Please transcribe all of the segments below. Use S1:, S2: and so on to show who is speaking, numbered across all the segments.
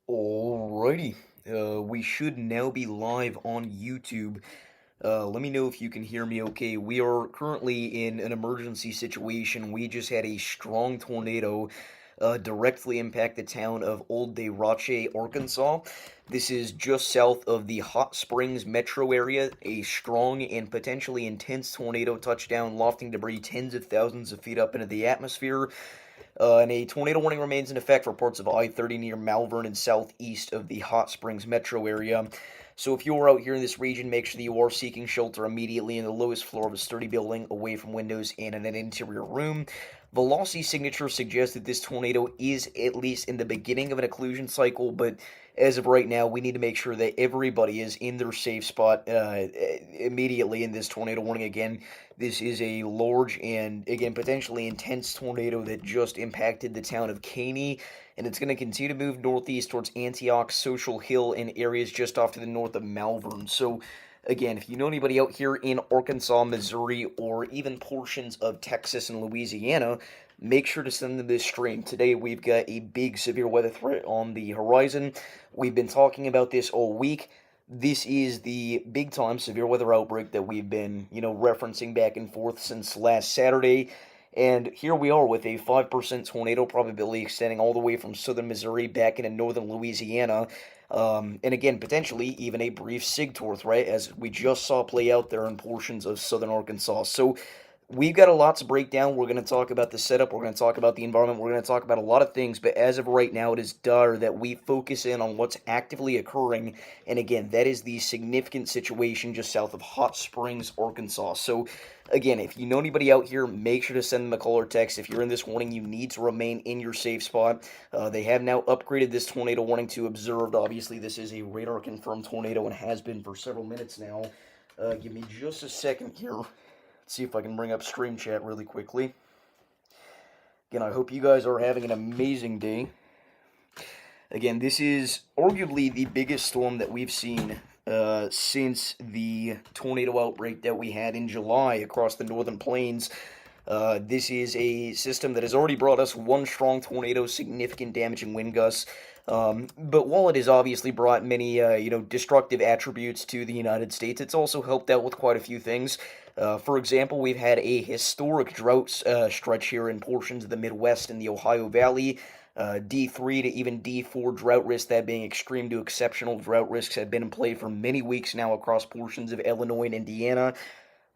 S1: Alrighty, we should now be live on YouTube. Let me know if you can hear me okay. We are currently in an emergency situation. We just had a strong tornado directly impact the town of Old De Roche, Arkansas. This is just south of the Hot Springs metro area. A strong and potentially intense tornado touched down, lofting debris tens of thousands of feet up into the atmosphere. And a tornado warning remains in effect for parts of I-30 near Malvern and southeast of the Hot Springs metro area. So if you're out here in this region, make sure that you are seeking shelter immediately in the lowest floor of a sturdy building, away from windows and in an interior room. Velocity signature suggests that this tornado is at least in the beginning of an occlusion cycle, but as of right now, we need to make sure that everybody is in their safe spot immediately in this tornado warning. Again, this is a large and, again, potentially intense tornado that just impacted the town of Caney, and it's going to continue to move northeast towards Antioch, Social Hill, and areas just off to the north of Malvern. So, again, if you know anybody out here in Arkansas, Missouri, or even portions of Texas and Louisiana, make sure to send them this stream. Today, we've got a big severe weather threat on the horizon. We've been talking about this all week. This is the big time severe weather outbreak that we've been, referencing back and forth since last Saturday. And here we are with a 5% tornado probability extending all the way from southern Missouri back into northern Louisiana. And again, potentially even a brief SIG-TOR threat, as we just saw play out there in portions of southern Arkansas. So we've got a lot to break down. We're going to talk about the setup. We're going to talk about the environment. We're going to talk about a lot of things. But as of right now, it is dire that we focus in on what's actively occurring. And again, that is the significant situation just south of Hot Springs, Arkansas. So again, if you know anybody out here, make sure to send them a call or text. If you're in this warning, you need to remain in your safe spot. They have now upgraded this tornado warning to observed. Obviously, this is a radar-confirmed tornado and has been for several minutes now. Give me just a second here. See if I can bring up stream chat really quickly. Again, I hope you guys are having an amazing day. Again, this is arguably the biggest storm that we've seen since the tornado outbreak that we had in July across the northern plains. This is a system that has already brought us one strong tornado, significant damage and wind gusts. But while it has obviously brought many, destructive attributes to the United States, it's also helped out with quite a few things. For example, we've had a historic drought stretch here in portions of the Midwest and the Ohio Valley. D3 to even D4 drought risk, that being extreme to exceptional drought risks, have been in play for many weeks now across portions of Illinois and Indiana.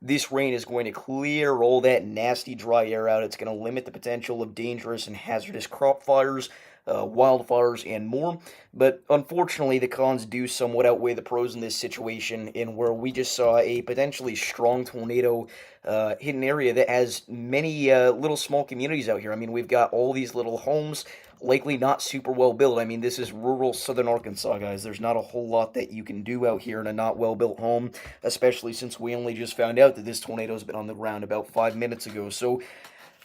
S1: This rain is going to clear all that nasty dry air out. It's going to limit the potential of dangerous and hazardous crop fires, wildfires, and more. But unfortunately, the cons do somewhat outweigh the pros in this situation, in where we just saw a potentially strong tornado hit an area that has many little small communities out here. I mean, we've got all these little homes, likely not super well built. I mean, this is rural southern Arkansas, guys. There's not a whole lot that you can do out here in a not well built home, especially since we only just found out that this tornado's been on the ground about 5 minutes ago. So,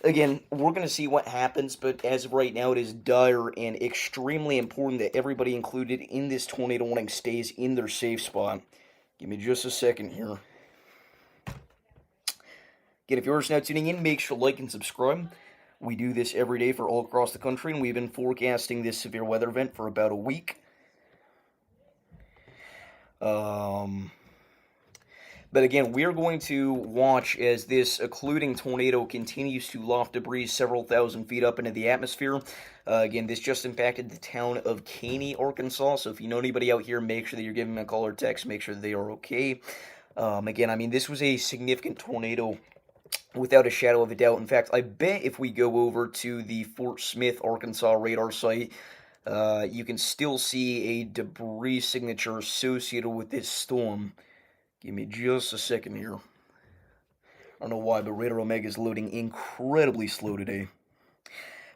S1: again, we're going to see what happens, but as of right now, it is dire and extremely important that everybody included in this tornado warning stays in their safe spot. Give me just a second here. Again, if you're just now tuning in, make sure to like and subscribe. We do this every day for all across the country, and we've been forecasting this severe weather event for about a week. But again, we are going to watch as this occluding tornado continues to loft debris several thousand feet up into the atmosphere. Again, this just impacted the town of Caney, Arkansas. So if you know anybody out here, make sure that you're giving them a call or text. Make sure that they are okay. Again, I mean, this was a significant tornado without a shadow of a doubt. In fact, I bet if we go over to the Fort Smith, Arkansas radar site, you can still see a debris signature associated with this storm. Give me just a second here. I don't know why, but Radar Omega is loading incredibly slow today.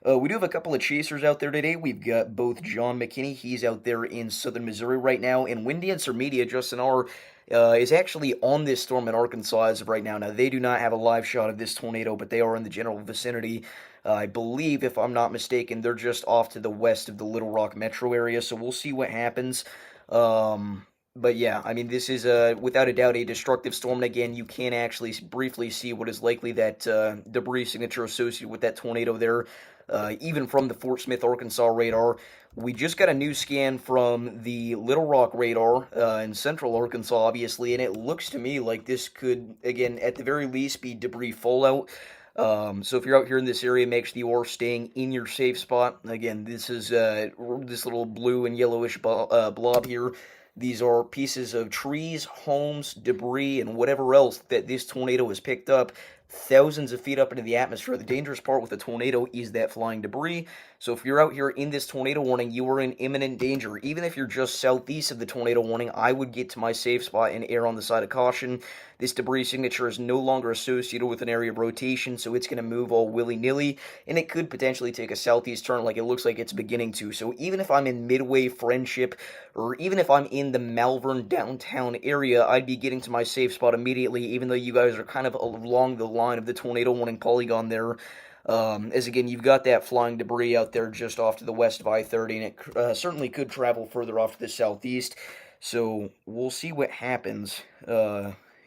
S1: We do have a couple of chasers out there today. We've got both John McKinney. He's out there in southern Missouri right now. And Wind Dancer Media, Justin R., is actually on this storm in Arkansas as of right now. Now, they do not have a live shot of this tornado, but they are in the general vicinity. I believe, if I'm not mistaken, they're just off to the west of the Little Rock metro area. So we'll see what happens. But yeah, I mean, this is without a doubt a destructive storm. And again, you can actually briefly see what is likely that debris signature associated with that tornado there. even from the Fort Smith, Arkansas radar. We just got a new scan from the Little Rock radar in central Arkansas, obviously, and it looks to me like this could, again, at the very least, be debris fallout. So if you're out here in this area, make sure you are staying in your safe spot. Again, this is this little blue and yellowish blob here. These are pieces of trees, homes, debris, and whatever else that this tornado has picked up thousands of feet up into the atmosphere. The dangerous part with a tornado is that flying debris. So if you're out here in this tornado warning, you are in imminent danger. Even if you're just southeast of the tornado warning, I would get to my safe spot and err on the side of caution. This debris signature is no longer associated with an area of rotation, so it's going to move all willy-nilly, and it could potentially take a southeast turn like it looks like it's beginning to. So even if I'm in Midway, Friendship, or even if I'm in the Malvern downtown area, I'd be getting to my safe spot immediately, even though you guys are kind of along the line of the tornado warning polygon there. As again, you've got that flying debris out there just off to the west of I-30, and it certainly could travel further off to the southeast. So we'll see what happens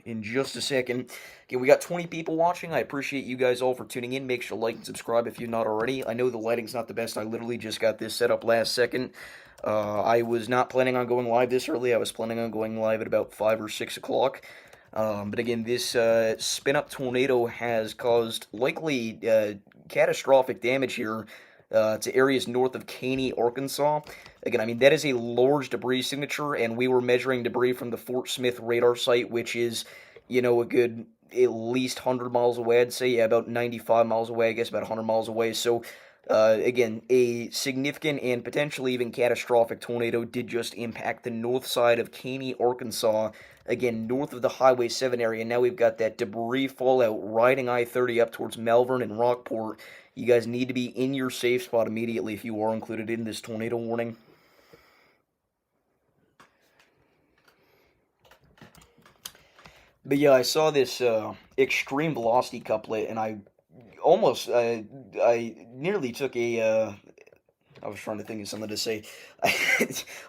S1: in just a second. Again, we got 20 people watching. I appreciate you guys all for tuning in. Make sure to like and subscribe if you're not already. I know the lighting's not the best. I literally just got this set up last second. I was not planning on going live this early. I was planning on going live at about 5 or 6 o'clock. But again, this spin-up tornado has caused likely catastrophic damage here to areas north of Caney, Arkansas. Again, I mean, that is a large debris signature, and we were measuring debris from the Fort Smith radar site, which is, you know, a good at least 100 miles away. I'd say, yeah, about 95 miles away, I guess about 100 miles away. So, again, a significant and potentially even catastrophic tornado did just impact the north side of Caney, Arkansas. Again, north of the Highway 7 area. Now we've got that debris fallout riding I-30 up towards Malvern and Rockport. You guys need to be in your safe spot immediately if you are included in this tornado warning. But yeah, I saw this extreme velocity couplet, and I almost, I nearly took a, I was trying to think of something to say.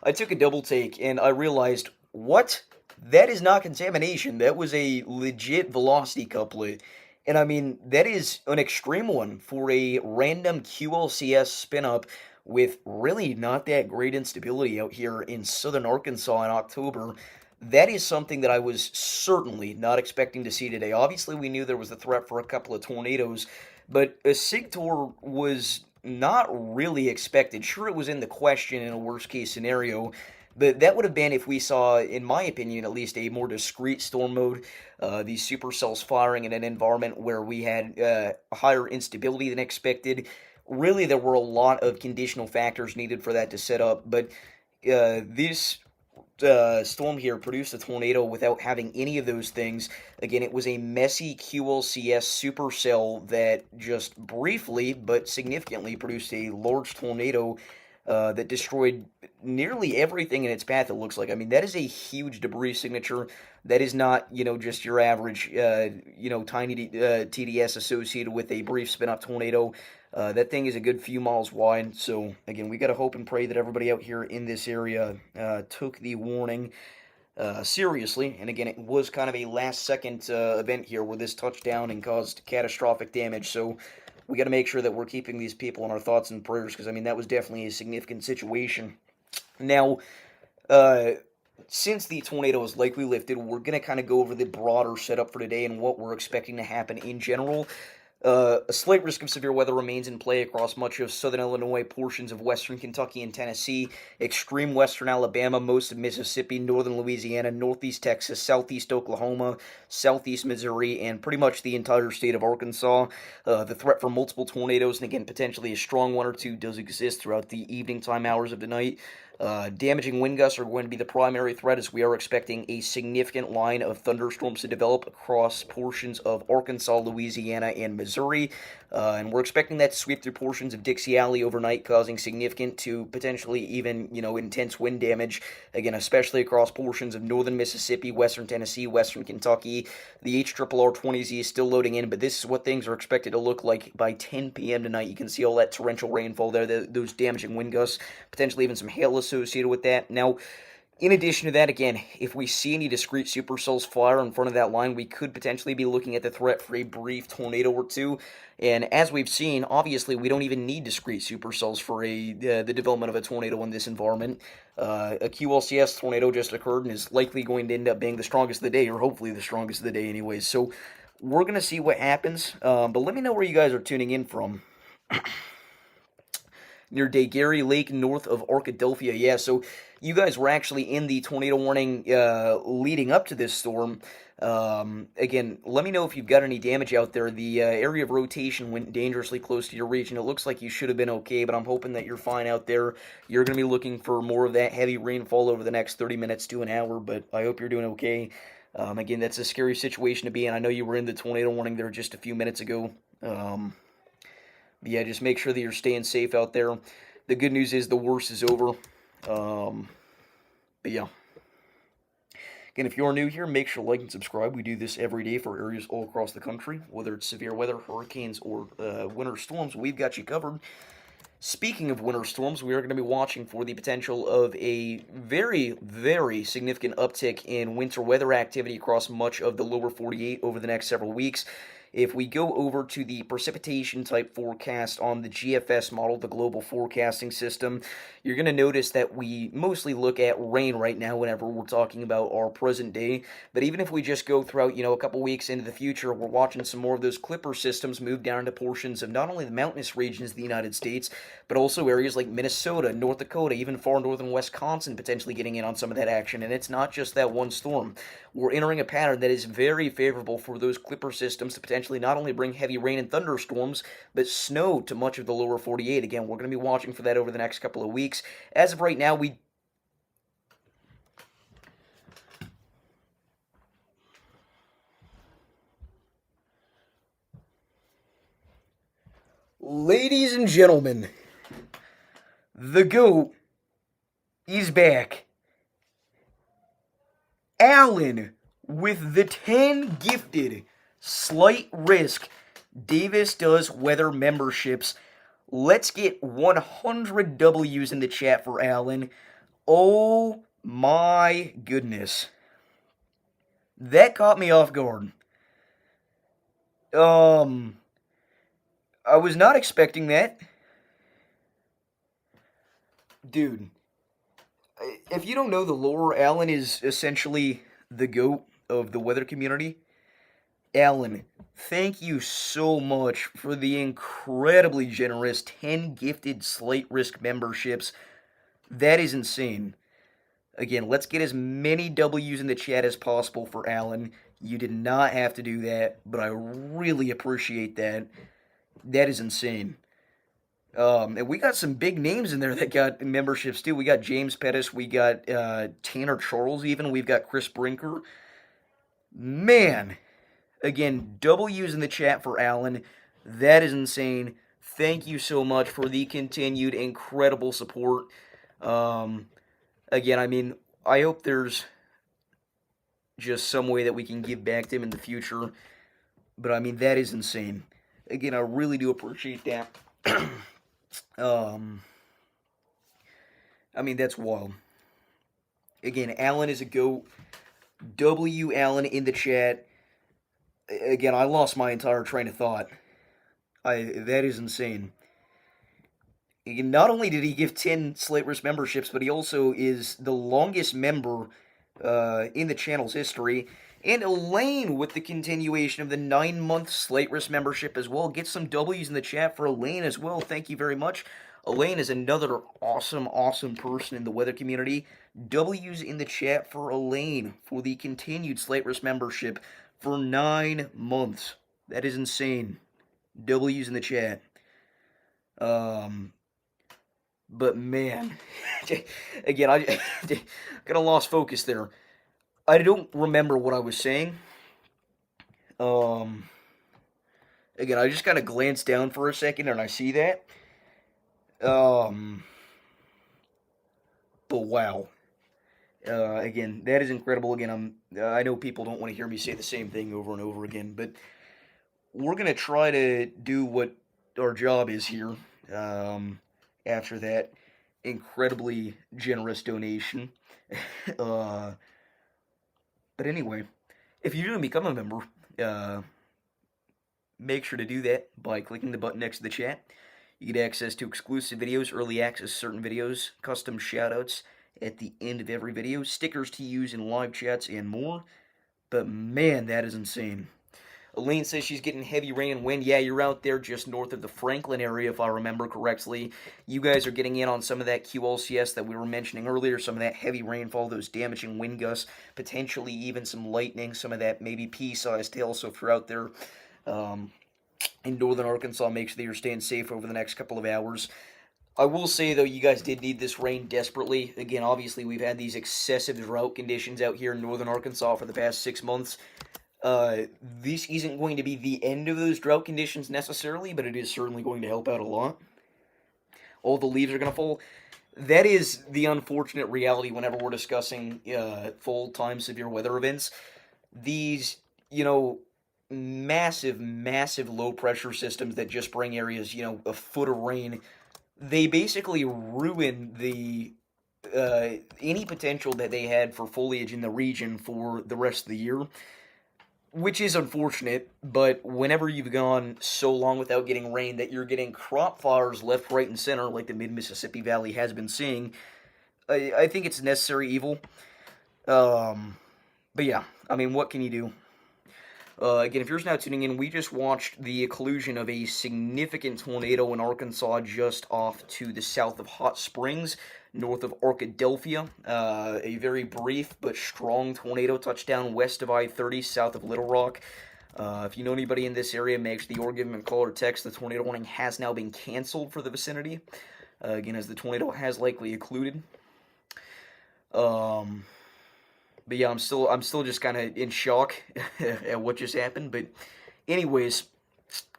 S1: I took a double take, and I realized, what? That is not contamination. That was a legit velocity couplet. And I mean, that is an extreme one for a random QLCS spin-up with really not that great instability out here in southern Arkansas in October. That is something that I was certainly not expecting to see today. Obviously, we knew there was a threat for a couple of tornadoes, but a SIGTOR was not really expected. Sure, it was in the question in a worst-case scenario, but that would have been if we saw, in my opinion, at least a more discrete storm mode, these supercells firing in an environment where we had higher instability than expected. Really, there were a lot of conditional factors needed for that to set up, but this storm here produced a tornado without having any of those things. Again, it was a messy QLCS supercell that just briefly but significantly produced a large tornado that destroyed nearly everything in its path, it looks like. I mean, that is a huge debris signature. That is not, you know, just your average, tiny TDS associated with a brief spin-up tornado. That thing is a good few miles wide. So, again, we got to hope and pray that everybody out here in this area took the warning seriously. And again, it was kind of a last-second event here where this touched down and caused catastrophic damage. So, we got to make sure that we're keeping these people in our thoughts and prayers, because, I mean, that was definitely a significant situation. Now, since the tornado is likely lifted, we're going to kind of go over the broader setup for today and what we're expecting to happen in general. A slight risk of severe weather remains in play across much of southern Illinois, portions of western Kentucky and Tennessee, extreme western Alabama, most of Mississippi, northern Louisiana, northeast Texas, southeast Oklahoma, southeast Missouri, and pretty much the entire state of Arkansas. The threat for multiple tornadoes, and again, potentially a strong one or two, does exist throughout the evening time hours of the night. Damaging wind gusts are going to be the primary threat, as we are expecting a significant line of thunderstorms to develop across portions of Arkansas, Louisiana, and Missouri. And we're expecting that to sweep through portions of Dixie Alley overnight, causing significant to potentially even, intense wind damage. Again, especially across portions of northern Mississippi, western Tennessee, western Kentucky. The HRRR-20Z is still loading in, but this is what things are expected to look like by 10 p.m. tonight. You can see all that torrential rainfall there, those damaging wind gusts, potentially even some hail associated with that. Now, In addition to that, again, if we see any discrete supercells fire in front of that line, we could potentially be looking at the threat for a brief tornado or two. And as we've seen, obviously, we don't even need discrete supercells for the development of a tornado in this environment. A QLCS tornado just occurred and is likely going to end up being the strongest of the day, or hopefully the strongest of the day, anyways. So we're going to see what happens. But let me know where you guys are tuning in from. Near Daguerre Lake, north of Arkadelphia. Yeah, so you guys were actually in the tornado warning leading up to this storm. Again, let me know if you've got any damage out there. The area of rotation went dangerously close to your region. It looks like you should have been okay, but I'm hoping that you're fine out there. You're going to be looking for more of that heavy rainfall over the next 30 minutes to an hour, but I hope you're doing okay. Again, that's a scary situation to be in. I know you were in the tornado warning there just a few minutes ago. Yeah, just make sure that you're staying safe out there. The good news is the worst is over. But yeah. Again, if you're new here, make sure to like and subscribe. We do this every day for areas all across the country. Whether it's severe weather, hurricanes, or winter storms, we've got you covered. Speaking of winter storms, we are going to be watching for the potential of a very, very significant uptick in winter weather activity across much of the lower 48 over the next several weeks. If we go over to the precipitation type forecast on the GFS model, the global forecasting system, you're going to notice that we mostly look at rain right now whenever we're talking about our present day. But even if we just go throughout, a couple weeks into the future, we're watching some more of those clipper systems move down into portions of not only the mountainous regions of the United States, but also areas like Minnesota, North Dakota, even far northern Wisconsin potentially getting in on some of that action. And it's not just that one storm. We're entering a pattern that is very favorable for those clipper systems to potentially not only bring heavy rain and thunderstorms, but snow to much of the lower 48. Again, we're going to be watching for that over the next couple of weeks. As of right now, ladies and gentlemen, the GOAT is back. Allen with the 10 gifted slight risk Davis Does Weather memberships. Let's get 100 W's in the chat for Allen. Oh my goodness. That caught me off guard. I was not expecting that. Dude, if you don't know the lore, Allen is essentially the GOAT of the weather community. Allen, thank you so much for the incredibly generous 10 gifted slight risk memberships. That is insane. Again, let's get as many W's in the chat as possible for Allen. You did not have to do that, but I really appreciate that. That is insane. And we got some big names in there that got memberships too. We got James Pettis, we got Tanner Charles even, we've got Chris Brinker. Man, again, W's in the chat for Allen. That is insane. Thank you so much for the continued incredible support. Again, I hope there's just some way that we can give back to him in the future. But that is insane. Again, I really do appreciate that. That's wild. Again, Allen is a GOAT. W. Allen in the chat. Again, I lost my entire train of thought. That is insane. Not only did he give 10 Slate Risk memberships, but he also is the longest member in the channel's history. And Elaine with the continuation of the 9-month Slate Risk membership as well. Get some W's in the chat for Elaine as well. Thank you very much. Elaine is another awesome person in the weather community. W's in the chat for Elaine for the continued Slate Risk membership for 9 months. That is insane. W's in the chat. But man, again, I kind of lost focus there. I don't remember what I was saying. Again, I just kind of glanced down for a second and I see that. But wow. Again, that is incredible. Again, I know people don't want to hear me say the same thing over and over again, but we're going to try to do what our job is here after that. incredibly generous donation. uh, but anyway, if you're going to become a member, uh, make sure to do that by clicking the button next to the chat. You get access to exclusive videos, early access to certain videos, custom shoutouts at the end of every video, stickers to use in live chats, and more. But man, that is insane. Elaine says she's getting heavy rain and wind. Yeah, you're out there just north of the Franklin area, if I remember correctly. You guys are getting in on some of that QLCS that we were mentioning earlier, some of that heavy rainfall, those damaging wind gusts, potentially even some lightning, some of that maybe pea-sized hail. So if you're out there in northern Arkansas, make sure that you're staying safe over the next couple of hours. I will say, though, you guys did need this rain desperately. Again, obviously, we've had these excessive drought conditions out here in northern Arkansas for the past 6 months. This isn't going to be the end of those drought conditions necessarily, but it is certainly going to help out a lot. All the leaves are going to fall. That is the unfortunate reality whenever we're discussing full-time severe weather events. These, massive, massive low-pressure systems that just bring areas, a foot of rain, they basically ruin the any potential that they had for foliage in the region for the rest of the year, which is unfortunate. But whenever you've gone so long without getting rain that you're getting crop fires left, right, and center, like the mid-Mississippi Valley has been seeing, I think it's necessary evil. But yeah, I mean, what can you do? Again, if you're just now tuning in, we just watched the collusion of a significant tornado in Arkansas just off to the south of Hot Springs, north of Arkadelphia. A very brief but strong tornado touchdown west of I-30, south of Little Rock. If you know anybody in this area, make sure you give them a call or text. The tornado warning has now been canceled for the vicinity. Again, as the tornado has likely occluded. But yeah, I'm still just kind of in shock at what just happened. But anyways,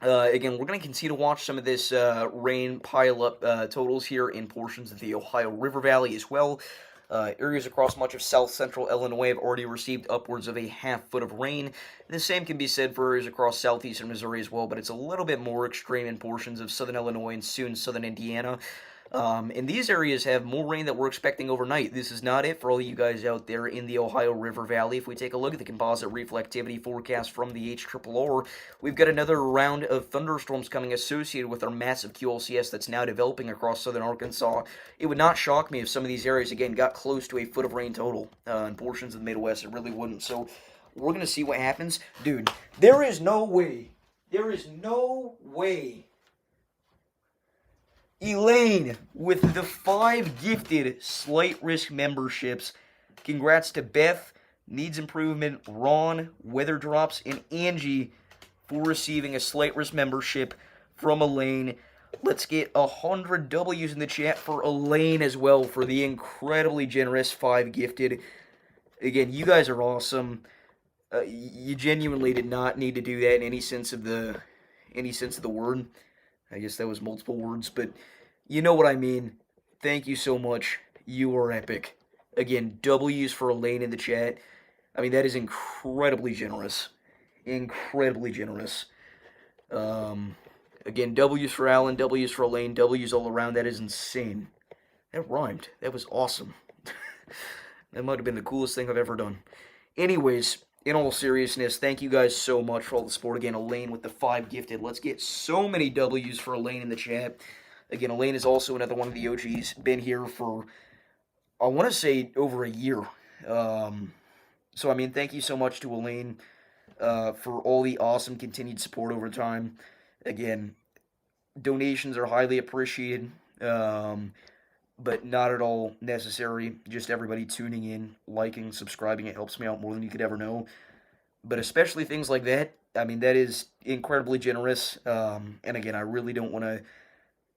S1: again, we're going to continue to watch some of this rain pile up totals here in portions of the Ohio River Valley as well. Areas across much of south-central Illinois have already received upwards of a half foot of rain. And the same can be said for areas across southeastern Missouri as well, but it's a little bit more extreme in portions of southern Illinois and soon southern Indiana. And these areas have more rain that we're expecting overnight. This is not it for all you guys out there in the Ohio River Valley. If we take a look at the composite reflectivity forecast from the HRRR, we've got another round of thunderstorms coming associated with our massive QLCS that's now developing across southern Arkansas. It would not shock me if some of these areas, again, got close to a foot of rain total in portions of the Midwest. It really wouldn't. So we're going to see what happens. Dude, there is no way. Elaine with the 5 gifted Slight Risk memberships. Congrats to Beth, Needs Improvement, Ron, Weather Drops, and Angie for receiving a Slight Risk membership from Elaine. Let's get 100 W's in the chat for Elaine as well for the incredibly generous 5 gifted. Again, you guys are awesome. You genuinely did not need to do that in any sense of the word. I guess that was multiple words, but you know what I mean. Thank you so much. You are epic. Again, W's for Elaine in the chat. I mean, that is incredibly generous. Incredibly generous. Again, W's for Alan, W's for Elaine, W's all around. That is insane. That rhymed. That was awesome. That might have been the coolest thing I've ever done. Anyways, in all seriousness, thank you guys so much for all the support. Again, Elaine with the 5 gifted. Let's get so many W's for Elaine in the chat. Again, Elaine is also another one of the OGs. Been here for, I want to say, over a year. So, I mean, thank you so much to Elaine for all the awesome continued support over time. Again, donations are highly appreciated, but not at all necessary. Just everybody tuning in, liking, subscribing. It helps me out more than you could ever know. But especially things like that, I mean, that is incredibly generous. And again, I really don't want to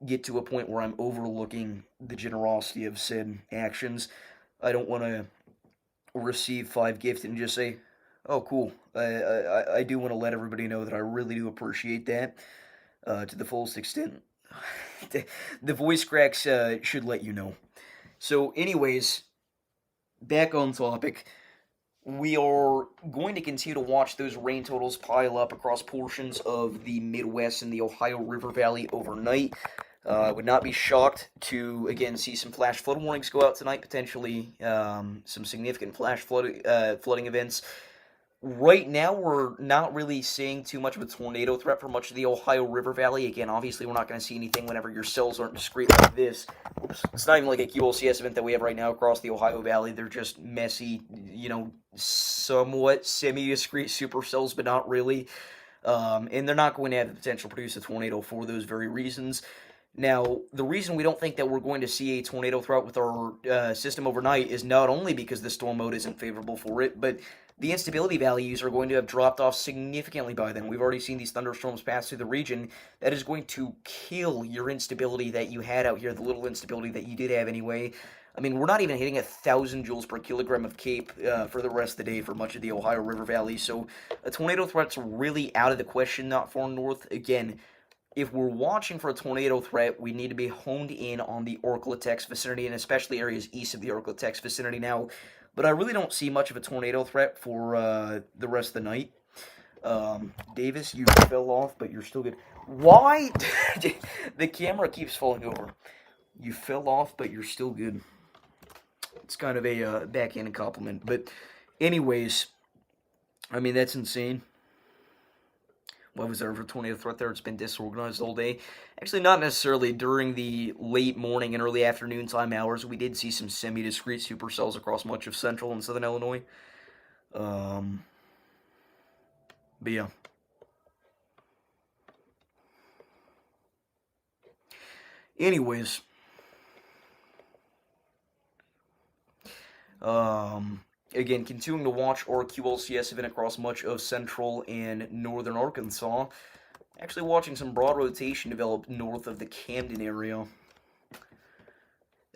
S1: get to a point where I'm overlooking the generosity of said actions. I don't want to receive 5 gifts and just say, oh, cool. I do want to let everybody know that I really do appreciate that to the fullest extent. The voice cracks should let you know. So anyways, back on topic. We are going to continue to watch those rain totals pile up across portions of the Midwest and the Ohio River Valley overnight. I would not be shocked to, again, see some flash flood warnings go out tonight, potentially some significant flooding events. Right now, we're not really seeing too much of a tornado threat for much of the Ohio River Valley. Again, obviously, we're not going to see anything whenever your cells aren't discrete like this. Oops. It's not even like a QLCS event that we have right now across the Ohio Valley. They're just messy, somewhat semi-discrete supercells, but not really. And they're not going to have the potential to produce a tornado for those very reasons. Now, the reason we don't think that we're going to see a tornado threat with our system overnight is not only because the storm mode isn't favorable for it, but the instability values are going to have dropped off significantly by then. We've already seen these thunderstorms pass through the region. That is going to kill your instability that you had out here, the little instability that you did have anyway. I mean, we're not even hitting 1,000 joules per kilogram of CAPE for the rest of the day for much of the Ohio River Valley. So a tornado threat's really out of the question, not far north. Again, if we're watching for a tornado threat, we need to be honed in on the Orklatex vicinity, and especially areas east of the Orklatex vicinity now. But I really don't see much of a tornado threat for the rest of the night. Davis, you fell off, but you're still good. Why? The camera keeps falling over. You fell off, but you're still good. It's kind of a backhanded compliment. But anyways, I mean, that's insane. What was there for a tornado threat there? It's been disorganized all day. Actually, not necessarily during the late morning and early afternoon time hours. We did see some semi-discrete supercells across much of central and southern Illinois. But yeah. Anyways. Again, continuing to watch our QLCS event across much of central and northern Arkansas. Actually watching some broad rotation develop north of the Camden area.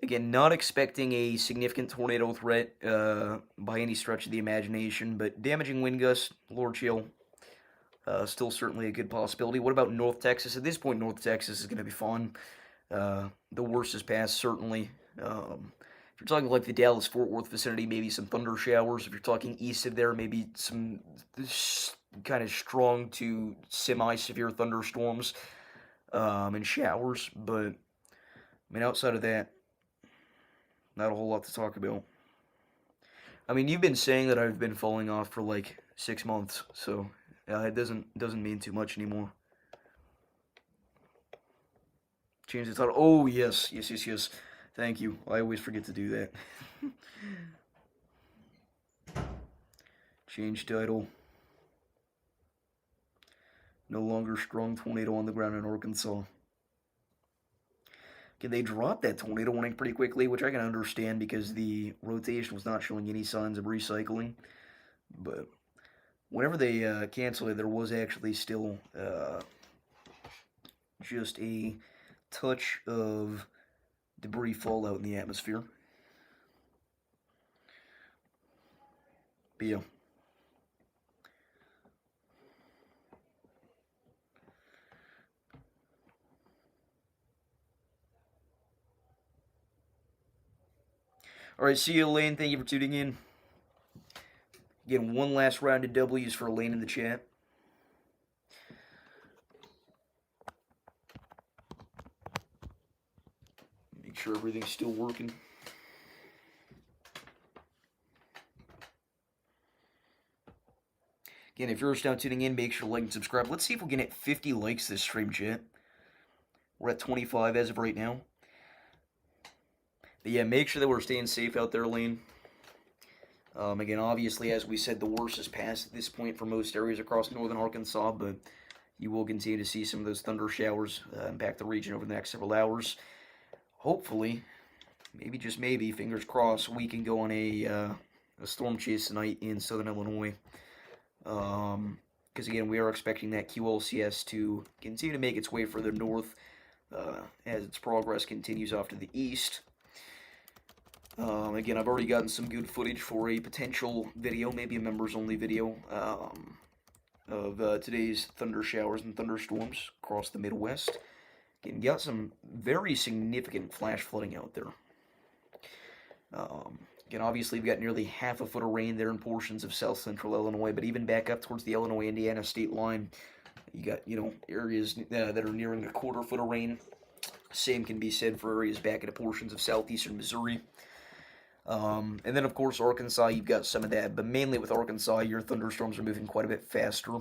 S1: Again, not expecting a significant tornado threat by any stretch of the imagination, but damaging wind gusts, Lord chill, still certainly a good possibility. What about North Texas? At this point, North Texas is going to be fun. The worst is past, certainly. If you're talking like the Dallas-Fort Worth vicinity, maybe some thunder showers. If you're talking east of there, maybe some kind of strong to semi-severe thunderstorms and showers. But, I mean, outside of that, not a whole lot to talk about. I mean, you've been saying that I've been falling off for like 6 months, so it doesn't mean too much anymore. Change the title. Oh, yes. Thank you. I always forget to do that. Change title. No longer strong tornado on the ground in Arkansas. Okay, they dropped that tornado warning pretty quickly, which I can understand because the rotation was not showing any signs of recycling. But whenever they canceled it, there was actually still just a touch of debris fallout in the atmosphere. But yeah. Alright, see you, Elaine. Thank you for tuning in. Again, one last round of W's for Elaine in the chat. Make sure everything's still working. Again, if you're just now tuning in, make sure to like and subscribe. Let's see if we can hit 50 likes this stream, chat. We're at 25 as of right now. But yeah, make sure that we're staying safe out there, Lane. Again, obviously, as we said, the worst is past at this point for most areas across northern Arkansas, but you will continue to see some of those thunder showers impact the region over the next several hours. Hopefully, maybe just maybe, fingers crossed, we can go on a storm chase tonight in southern Illinois. Because again, we are expecting that QLCS to continue to make its way further north as its progress continues off to the east. Again, I've already gotten some good footage for a potential video, maybe a members-only video, of today's thunder showers and thunderstorms across the Midwest. Again, got some very significant flash flooding out there. Again, obviously, we've got nearly half a foot of rain there in portions of south-central Illinois, but even back up towards the Illinois-Indiana state line, you got, areas that are nearing a quarter foot of rain. Same can be said for areas back into portions of southeastern Missouri. And then, of course, Arkansas, you've got some of that, but mainly with Arkansas, your thunderstorms are moving quite a bit faster.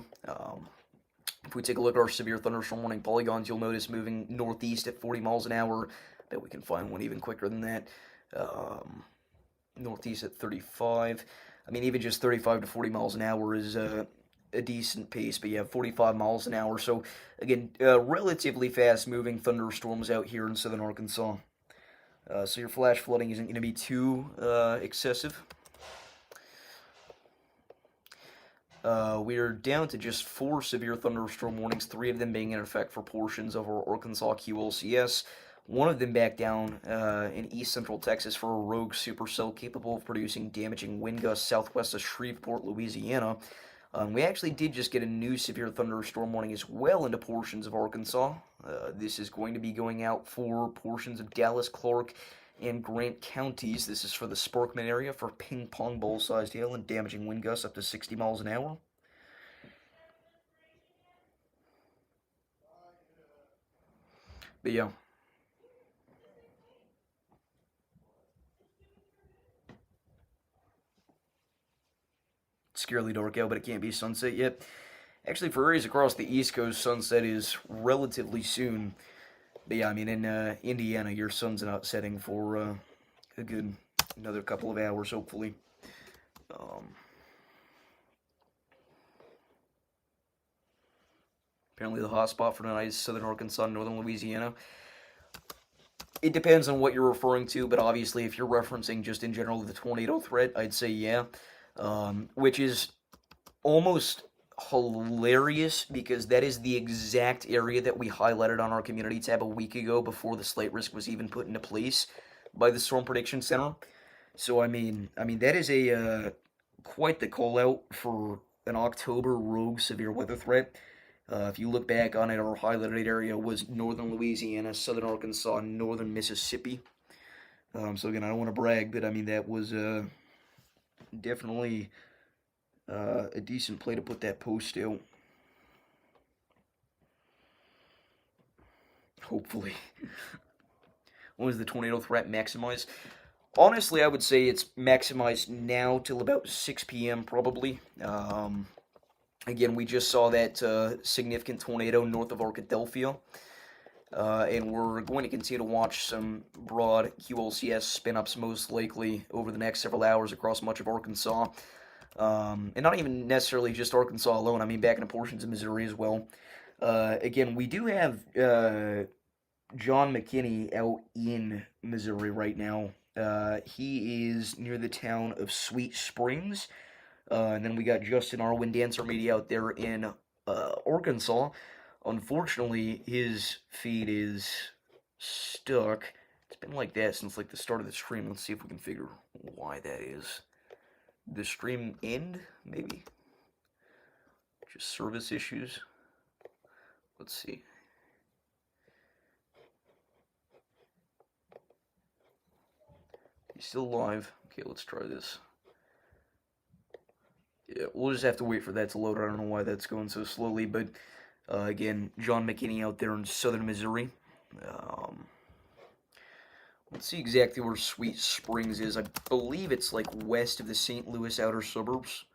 S1: If we take a look at our severe thunderstorm warning polygons, you'll notice moving northeast at 40 miles an hour. Bet we can find one even quicker than that. Northeast at 35. I mean, even just 35 to 40 miles an hour is a decent pace, but yeah, 45 miles an hour. So, again, relatively fast moving thunderstorms out here in southern Arkansas. So your flash flooding isn't going to be too excessive. We're down to just 4 severe thunderstorm warnings, 3 of them being in effect for portions of our Arkansas QLCS. One of them back down in east central Texas for a rogue supercell capable of producing damaging wind gusts southwest of Shreveport, Louisiana. We actually did just get a new severe thunderstorm warning as well into portions of Arkansas. This is going to be going out for portions of Dallas, Clark, and Grant counties. This is for the Sparkman area for ping pong ball sized hail and damaging wind gusts up to 60 miles an hour. But yeah. It's scarily dark out, but it can't be sunset yet. Actually, for areas across the East Coast, sunset is relatively soon. But yeah, I mean, in Indiana, your sun's not setting for a good another couple of hours, hopefully. Um, Apparently, the hot spot for tonight is southern Arkansas and northern Louisiana. It depends on what you're referring to, but obviously, if you're referencing just in general the tornado threat, I'd say yeah. Which is almost hilarious because that is the exact area that we highlighted on our community tab a week ago before the slate risk was even put into place by the Storm Prediction Center. So I mean that is a quite the call out for an October rogue severe weather threat. If you look back on it, our highlighted area was northern Louisiana, southern Arkansas, northern Mississippi. So again, I don't want to brag, but I mean that was definitely a decent play to put that post out. Hopefully. When is the tornado threat maximized? Honestly, I would say it's maximized now till about 6 p.m. probably. Again, we just saw that significant tornado north of Arkadelphia. And we're going to continue to watch some broad QLCS spin-ups most likely over the next several hours across much of Arkansas. And not even necessarily just Arkansas alone. I mean, back into portions of Missouri as well. Again, we do have John McKinney out in Missouri right now. He is near the town of Sweet Springs. And then we got Justin Arwin, Dancer Media, out there in Arkansas. Unfortunately, his feed is stuck. It's been like that since like the start of the stream. Let's see if we can figure why that is. The stream end, maybe? Just service issues? Let's see. He's still live. Okay, let's try this. Yeah, we'll just have to wait for that to load. I don't know why that's going so slowly, but again, John McKinney out there in southern Missouri. Let's see exactly where Sweet Springs is. I believe it's like west of the St. Louis outer suburbs.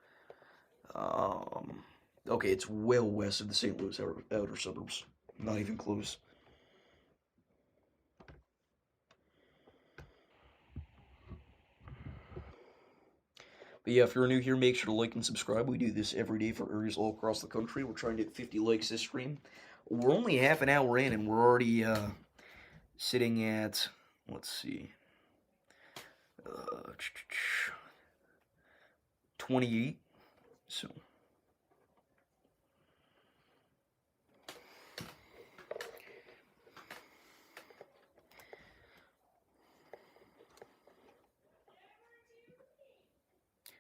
S1: Okay, it's well west of the St. Louis outer suburbs. Not even close. But yeah, if you're new here, make sure to like and subscribe. We do this every day for areas all across the country. We're trying to get 50 likes this stream. We're only half an hour in, and we're already sitting at, let's see, 28. So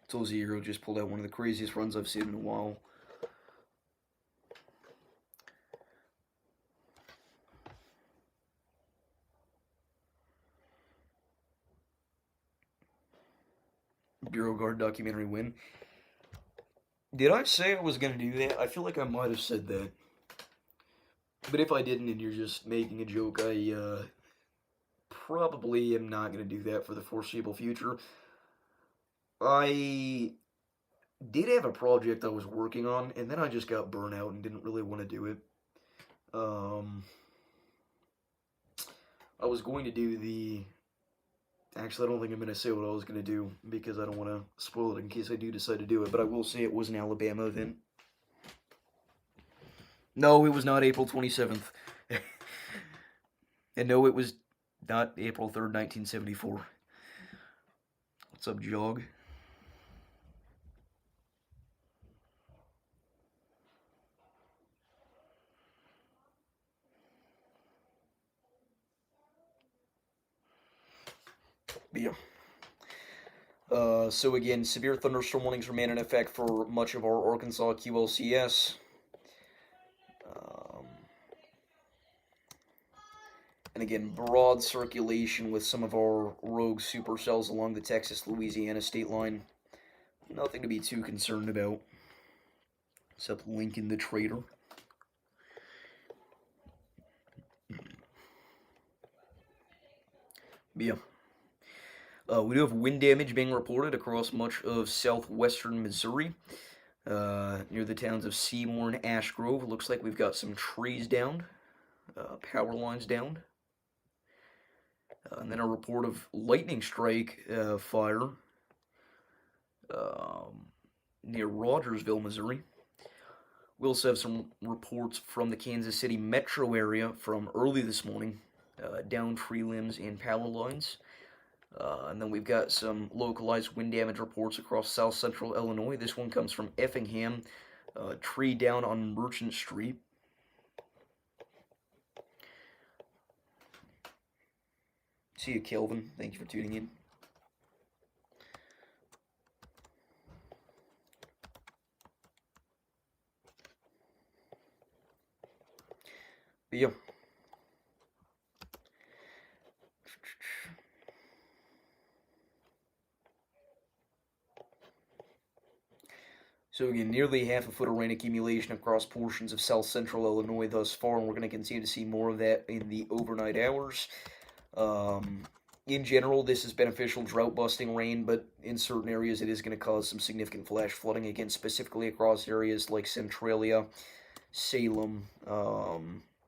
S1: Toll Zero just pulled out one of the craziest runs I've seen in a while. Bureau Guard documentary win. Did I say I was going to do that? I feel like I might have said that. But if I didn't and you're just making a joke, I probably am not going to do that for the foreseeable future. I did have a project I was working on, and then I just got burnt out and didn't really want to do it. Um, I was going to do the. Actually, I don't think I'm going to say what I was going to do because I don't want to spoil it in case I do decide to do it, but I will say it was an Alabama event. No, it was not April 27th. And no, it was not April 3rd, 1974. What's up, Jog? But yeah. So again, severe thunderstorm warnings remain in effect for much of our Arkansas QLCS. Um, and again, broad circulation with some of our rogue supercells along the Texas-Louisiana state line. Nothing to be too concerned about, except Lincoln the traitor. But yeah. We do have wind damage being reported across much of southwestern Missouri, near the towns of Seymour and Ash Grove. It looks like we've got some trees down, power lines down, and then a report of lightning strike fire near Rogersville, Missouri. We also have some reports from the Kansas City metro area from early this morning, down tree limbs and power lines. And then we've got some localized wind damage reports across south central Illinois. This one comes from Effingham, tree down on Merchant Street. See you, Kelvin. Thank you for tuning in. But yeah. So again, nearly half a foot of rain accumulation across portions of south central Illinois thus far, and we're going to continue to see more of that in the overnight hours. In general, this is beneficial drought-busting rain, but in certain areas it is going to cause some significant flash flooding, again, specifically across areas like Centralia, Salem,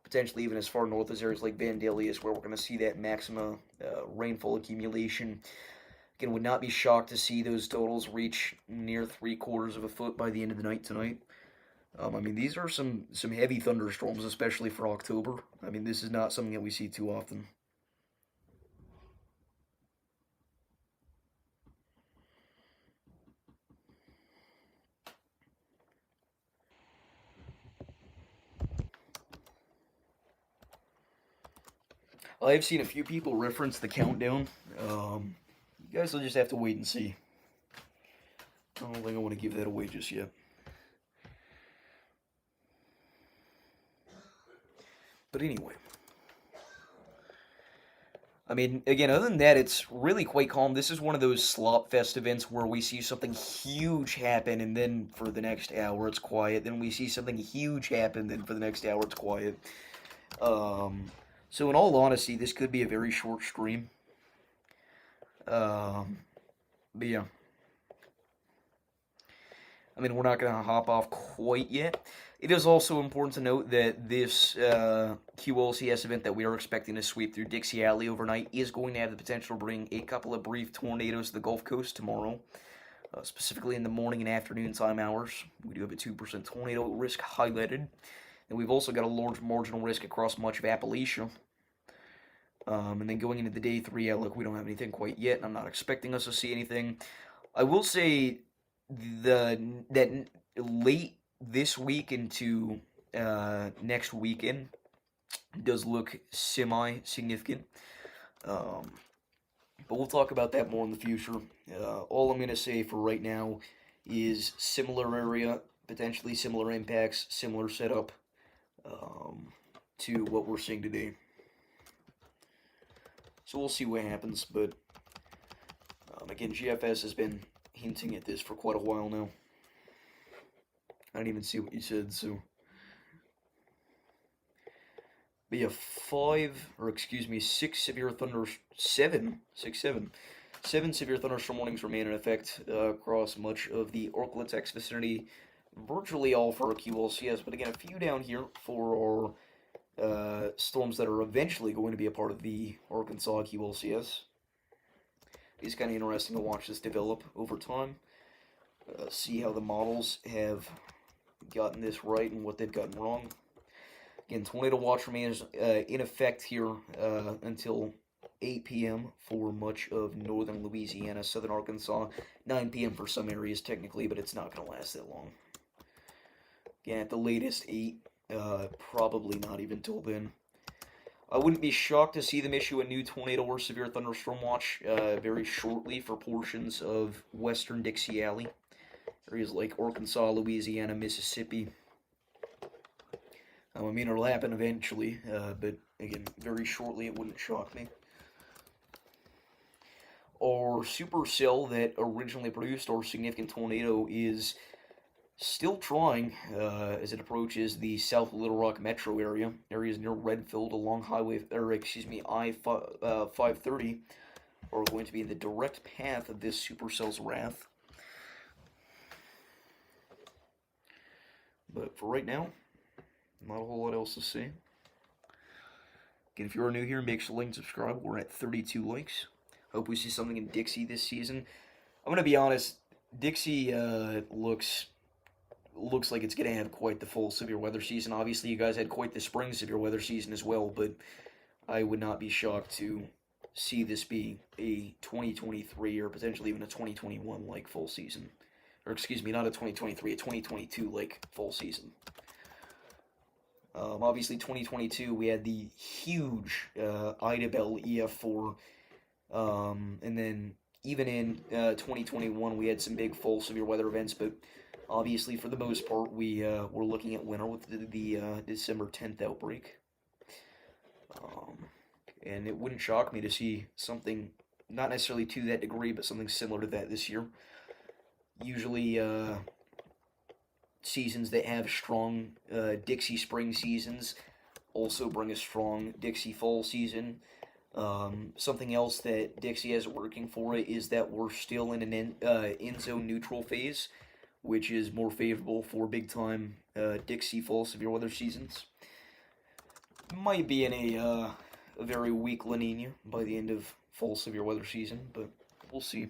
S1: potentially even as far north as areas like Vandalia is where we're going to see that maximum rainfall accumulation. Again, would not be shocked to see those totals reach near 3/4 of a foot by the end of the night tonight. I mean, these are some heavy thunderstorms, especially for October. I mean, this is not something that we see too often. I've seen a few people reference the countdown. You guys will just have to wait and see. I don't think I want to give that away just yet. But anyway. I mean, again, other than that, it's really quite calm. This is one of those slop fest events where we see something huge happen, and then for the next hour it's quiet. Then we see something huge happen, then for the next hour it's quiet. So in all honesty, this could be a very short stream. But yeah. I mean, we're not going to hop off quite yet. It is also important to note that this QLCS event that we are expecting to sweep through Dixie Alley overnight is going to have the potential to bring a couple of brief tornadoes to the Gulf Coast tomorrow, specifically in the morning and afternoon time hours. We do have a 2% tornado risk highlighted, and we've also got a large marginal risk across much of Appalachia. And then going into the day 3 outlook, we don't have anything quite yet, and I'm not expecting us to see anything. I will say that late this week into next weekend does look semi-significant. But we'll talk about that more in the future. All I'm going to say for right now is similar area, potentially similar impacts, similar setup to what we're seeing today. So we'll see what happens, but again, GFS has been hinting at this for quite a while now. I didn't even see what you said, so. But yeah, six severe thunder, seven severe thunderstorm warnings remain in effect across much of the Orkla vicinity, virtually all for our QLCS. But again, a few down here for our storms that are eventually going to be a part of the Arkansas QLCS. It's kind of interesting to watch this develop over time. See how the models have gotten this right and what they've gotten wrong. Again, tornado watch remains in effect here until 8 p.m. for much of northern Louisiana, southern Arkansas, 9 p.m. for some areas technically, but it's not going to last that long. Again, at the latest 8, probably not even till then. I wouldn't be shocked to see them issue a new tornado or severe thunderstorm watch very shortly for portions of western Dixie Alley. Areas like Arkansas, Louisiana, Mississippi. I mean, it'll happen eventually, but again, very shortly, it wouldn't shock me. Our supercell that originally produced our significant tornado is still trying as it approaches the South Little Rock metro area. Areas near Redfield along I-530 are going to be in the direct path of this supercell's wrath. But for right now, not a whole lot else to say. Again, if you are new here, make sure to like and subscribe. We're at 32 likes. Hope we see something in Dixie this season. I'm going to be honest, Dixie looks like it's going to have quite the full severe weather season. Obviously, you guys had quite the spring severe weather season as well, but I would not be shocked to see this be a 2023 or potentially even a 2021 like full season. Or excuse me, not a 2023, a 2022 like full season. Obviously, 2022, we had the huge Idabel EF4, and then even in 2021, we had some big full severe weather events, but obviously, for the most part, we were looking at winter with the December 10th outbreak. And it wouldn't shock me to see something, not necessarily to that degree, but something similar to that this year. Usually, seasons that have strong Dixie spring seasons also bring a strong Dixie fall season. Something else that Dixie has working for it is that we're still in an in-zone neutral phase, which is more favorable for big-time Dixie fall severe weather seasons. Might be in a very weak La Nina by the end of fall severe weather season, but we'll see.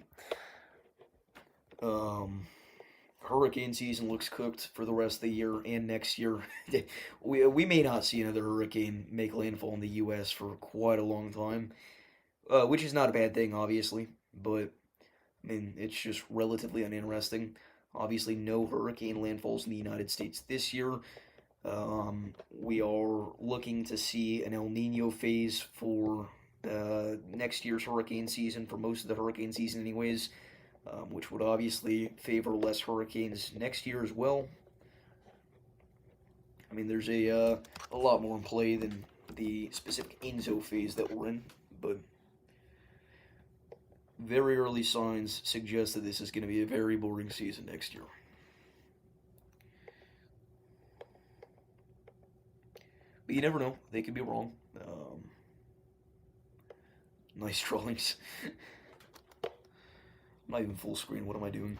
S1: Hurricane season looks cooked for the rest of the year and next year. we may not see another hurricane make landfall in the U.S. for quite a long time, which is not a bad thing, obviously, but I mean, it's just relatively uninteresting. Obviously, no hurricane landfalls in the United States this year. We are looking to see an El Nino phase for next year's hurricane season, for most of the hurricane season anyways. Which would obviously favor less hurricanes next year as well. I mean, there's a lot more in play than the specific Enzo phase that we're in, but very early signs suggest that this is going to be a very boring season next year. But you never know. They could be wrong. Nice drawings. I'm not even full screen. What am I doing?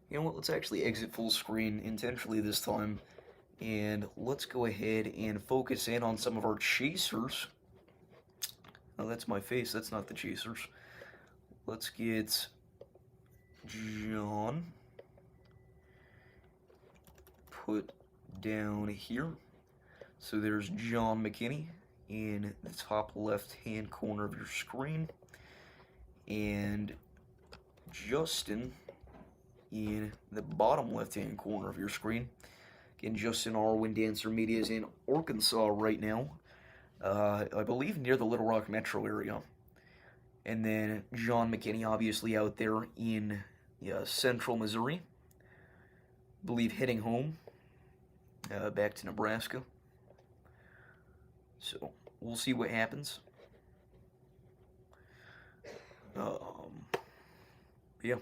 S1: You know what? Let's actually exit full screen intentionally this time. And let's go ahead and focus in on some of our chasers. Oh, that's my face. That's not the chasers. Let's get John put down here. So there's John McKinney in the top left-hand corner of your screen. And Justin in the bottom left-hand corner of your screen. Again, Justin R. Wind Dancer Media is in Arkansas right now. I believe near the Little Rock metro area. And then John McKinney obviously out there in central Missouri. I believe heading home back to Nebraska. So we'll see what happens. Yeah.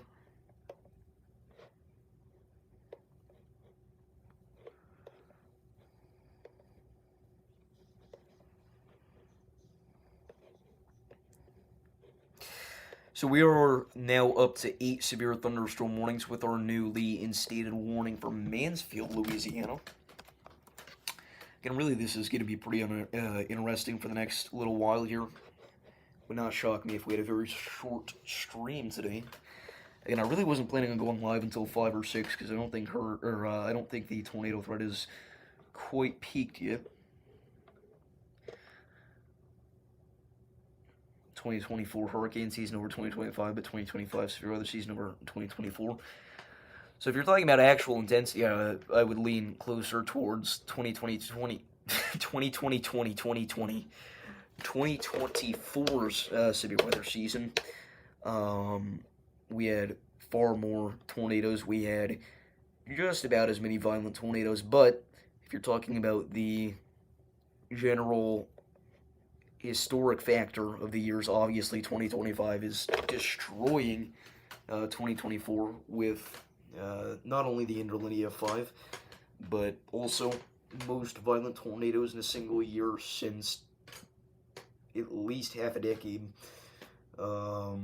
S1: So we are now up to 8 severe thunderstorm warnings with our newly instated warning for Mansfield, Louisiana. Again, really, this is going to be pretty interesting for the next little while here. Would not shock me if we had a very short stream today. Again, I really wasn't planning on going live until 5 or 6 because I don't think I don't think the tornado threat is quite peaked yet. 2024 hurricane season over 2025, but 2025 severe weather season over 2024. So if you're talking about actual intensity, I would lean closer towards 2024's severe weather season. We had far more tornadoes. We had just about as many violent tornadoes, but if you're talking about the general historic factor of the years, obviously 2025 is destroying 2024 with not only the interlinear 5, but also most violent tornadoes in a single year since at least half a decade. I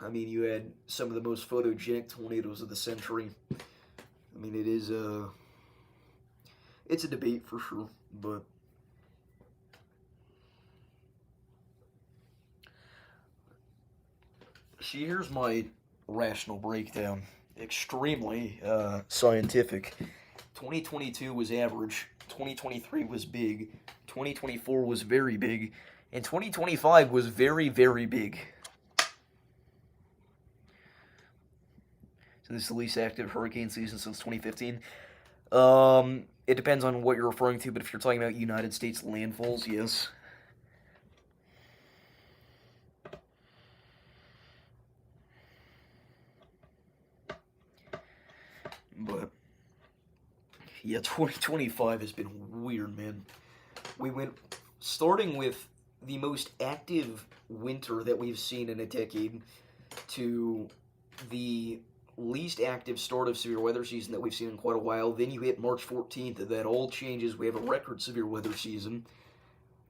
S1: mean, you had some of the most photogenic tornadoes of the century. I mean, it's a debate for sure, but see, here's my rational breakdown. Extremely scientific. 2022 was average. 2023 was big. 2024 was very big. And 2025 was very, very big. So this is the least active hurricane season since 2015. It depends on what you're referring to, but if you're talking about United States landfalls, yes. But yeah, 2025 has been weird, man. We went starting with the most active winter that we've seen in a decade to the least active start of severe weather season that we've seen in quite a while. Then you hit March 14th, and that all changes. We have a record severe weather season.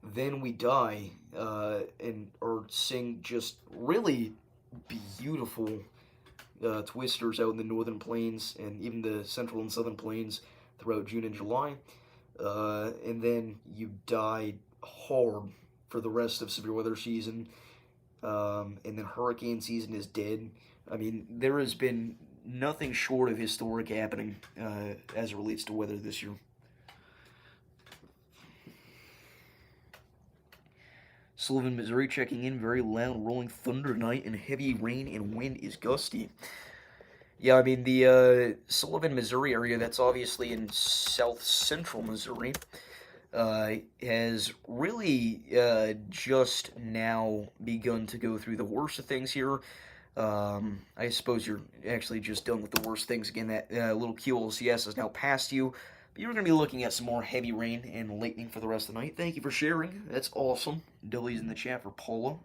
S1: Then we die and are seeing just really beautiful twisters out in the northern plains and even the central and southern plains throughout June and July. And then you die hard for the rest of severe weather season. And then hurricane season is dead. I mean, there has been nothing short of historic happening as it relates to weather this year. Sullivan, Missouri checking in. Very loud rolling thunder night and heavy rain and wind is gusty. Yeah, I mean, the Sullivan, Missouri area, that's obviously in south central Missouri, has really just now begun to go through the worst of things here. I suppose you're actually just done with the worst things. Again, that little QLCS is now past you. But you're going to be looking at some more heavy rain and lightning for the rest of the night. Thank you for sharing. That's awesome. W's in the chat for Paula.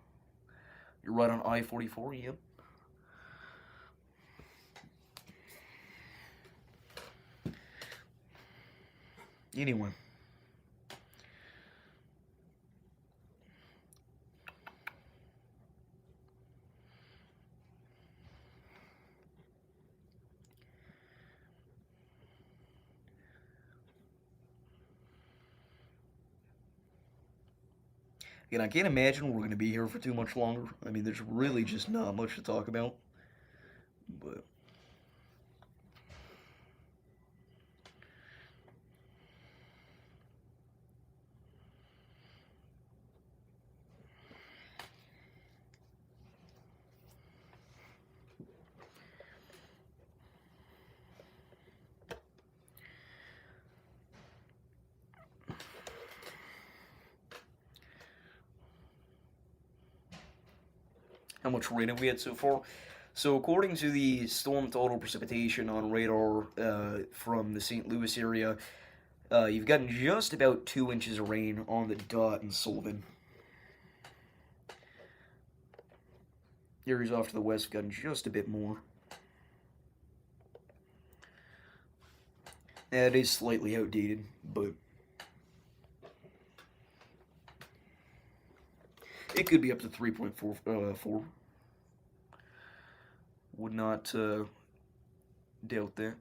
S1: You're right on I-44, yep. Anyway. Again, I can't imagine we're going to be here for too much longer. I mean, there's really just not much to talk about. But how much rain have we had so far? So according to the storm total precipitation on radar from the St. Louis area, you've gotten just about 2 inches of rain on the dot in Sullivan. Areas off to the west have gotten just a bit more. It is slightly outdated, but it could be up to 3.4. Would not doubt that.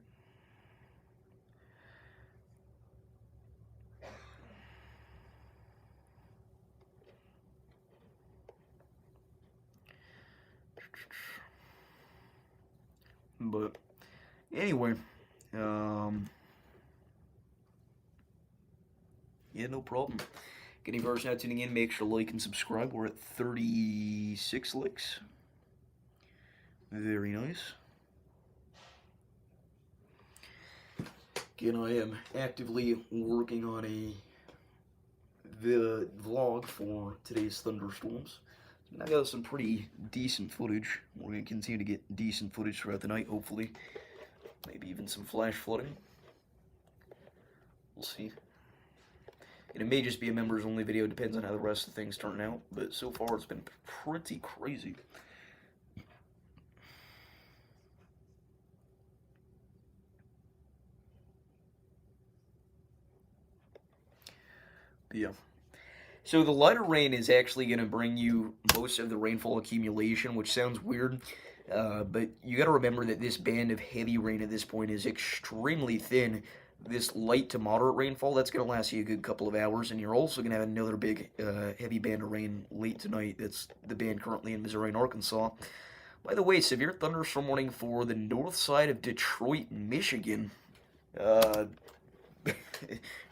S1: But anyway, yeah, no problem. Any viewers now tuning in, make sure to like and subscribe. We're at 36 likes. Very nice. Again, I am actively working on the vlog for today's thunderstorms. And I got some pretty decent footage. We're going to continue to get decent footage throughout the night, hopefully. Maybe even some flash flooding. We'll see. And it may just be a members only video, depends on how the rest of things turn out. But so far it's been pretty crazy. But yeah. So the lighter rain is actually going to bring you most of the rainfall accumulation, which sounds weird. But you got to remember that this band of heavy rain at this point is extremely thin. This light to moderate rainfall, that's going to last you a good couple of hours, and you're also going to have another big heavy band of rain late tonight. That's the band currently in Missouri and Arkansas. By the way, severe thunderstorm warning for the north side of Detroit, Michigan.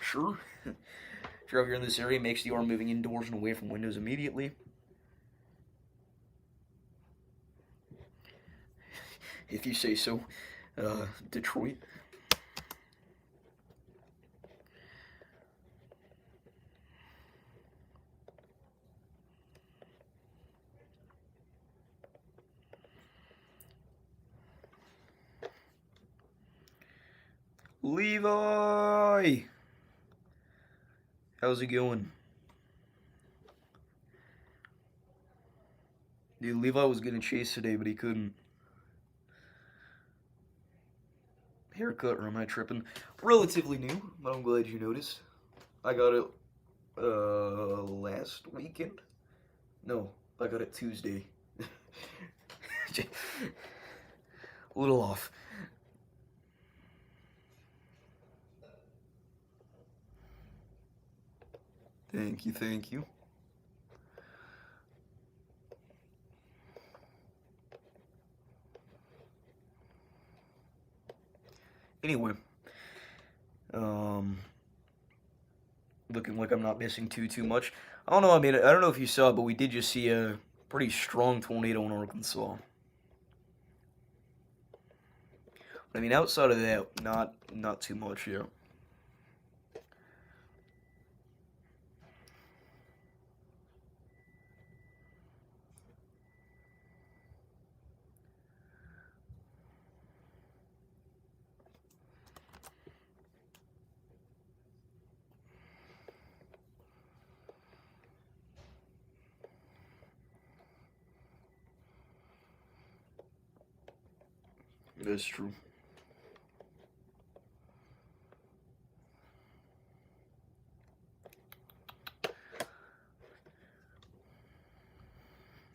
S1: Sure. If you're over here in this area, make sure you are moving indoors and away from windows immediately. If you say so. Detroit. Levi! How's it going? Dude, Levi was getting chased today, but he couldn't. Haircut, or am I tripping? Relatively new, but I'm glad you noticed. I got it last weekend. No, I got it Tuesday. A little off. Thank you, thank you. Anyway, looking like I'm not missing too much. I don't know, I mean, I don't know if you saw, but we did just see a pretty strong tornado in Arkansas. I mean, outside of that, not too much, yeah. That's true.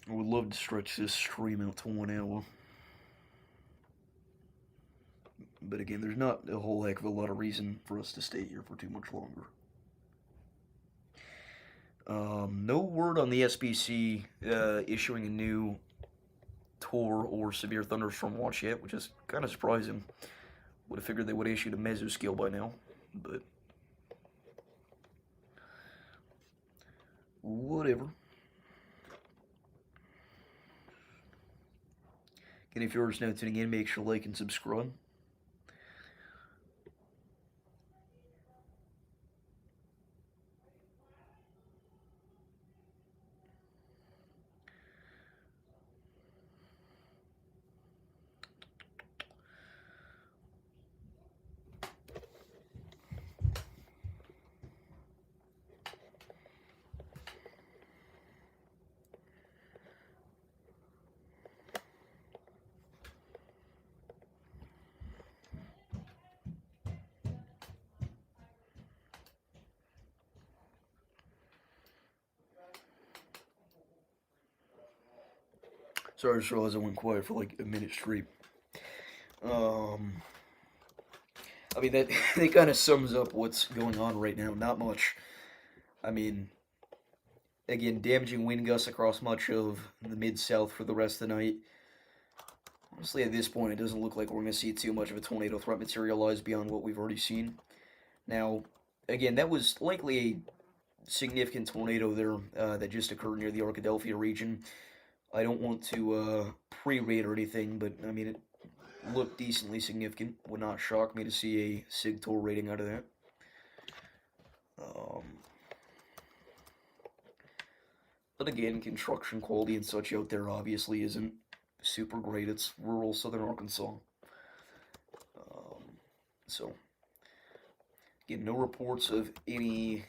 S1: I would love to stretch this stream out to 1 hour. But again, there's not a whole heck of a lot of reason for us to stay here for too much longer. No word on the SBC issuing a new tour or severe thunderstorm watch yet, which is kind of surprising. Would have figured they would have issued a mesoscale by now, but whatever. And if you're just now tuning in, make sure to like and subscribe. Sorry, I just realized I went quiet for like a minute straight. Um, I mean, that, that kind of sums up what's going on right now. Not much. I mean, again, damaging wind gusts across much of the mid-south for the rest of the night. Honestly, at this point, it doesn't look like we're going to see too much of a tornado threat materialize beyond what we've already seen. Now, again, that was likely a significant tornado there that just occurred near the Arkadelphia region. I don't want to pre-rate or anything, but I mean, it looked decently significant. Would not shock me to see a SIG-TOR rating out of that. Um, but again, construction quality and such out there obviously isn't super great. It's rural southern Arkansas. So, again, no reports of any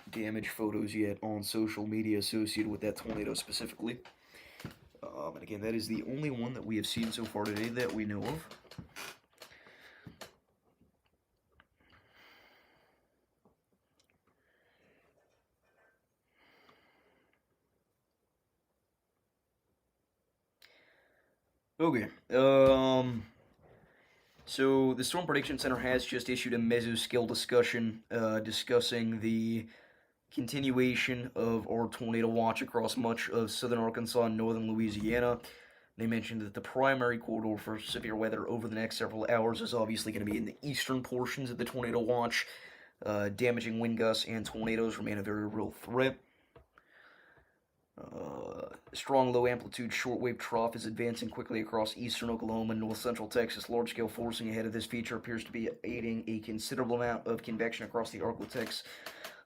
S1: damage photos yet on social media associated with that tornado specifically. And again, that is the only one that we have seen so far today that we know of. Okay, so the Storm Prediction Center has just issued a mesoscale discussion discussing the continuation of our tornado watch across much of southern Arkansas and northern Louisiana. They mentioned that the primary corridor for severe weather over the next several hours is obviously going to be in the eastern portions of the tornado watch. Damaging wind gusts and tornadoes remain a very real threat. Strong low amplitude shortwave trough is advancing quickly across eastern Oklahoma and north central Texas. Large scale forcing ahead of this feature appears to be aiding a considerable amount of convection across the Arklatex,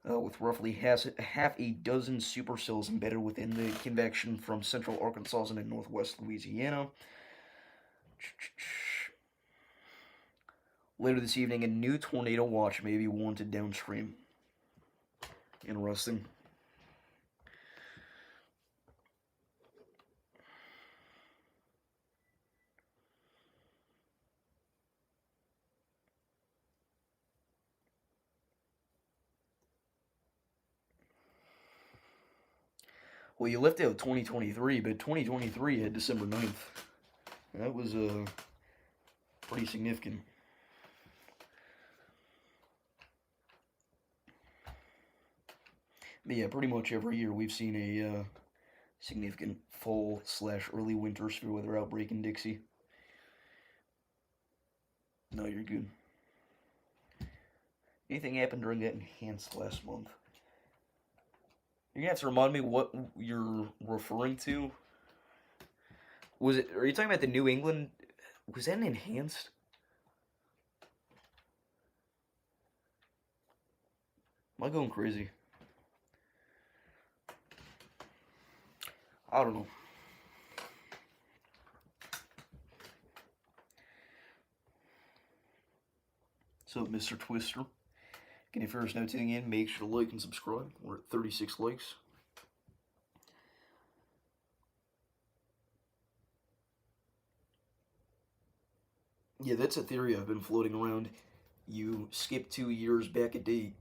S1: with roughly half a dozen supercells embedded within the convection from central Arkansas and northwest Louisiana. Later this evening, a new tornado watch may be warranted downstream. Interesting. Well, you left out 2023, but 2023 had December 9th. That was pretty significant. But yeah, pretty much every year we've seen a significant fall/early winter severe weather outbreak in Dixie. No, you're good. Anything happened during that enhanced last month? You're gonna have to remind me what you're referring to. Was it? Are you talking about the New England? Was that an enhanced? Am I going crazy? I don't know. So, Mr. Twister, can you first know tuning in? Make sure to like and subscribe. We're at 36 likes. Yeah, that's a theory I've been floating around. You skip 2 years back a date.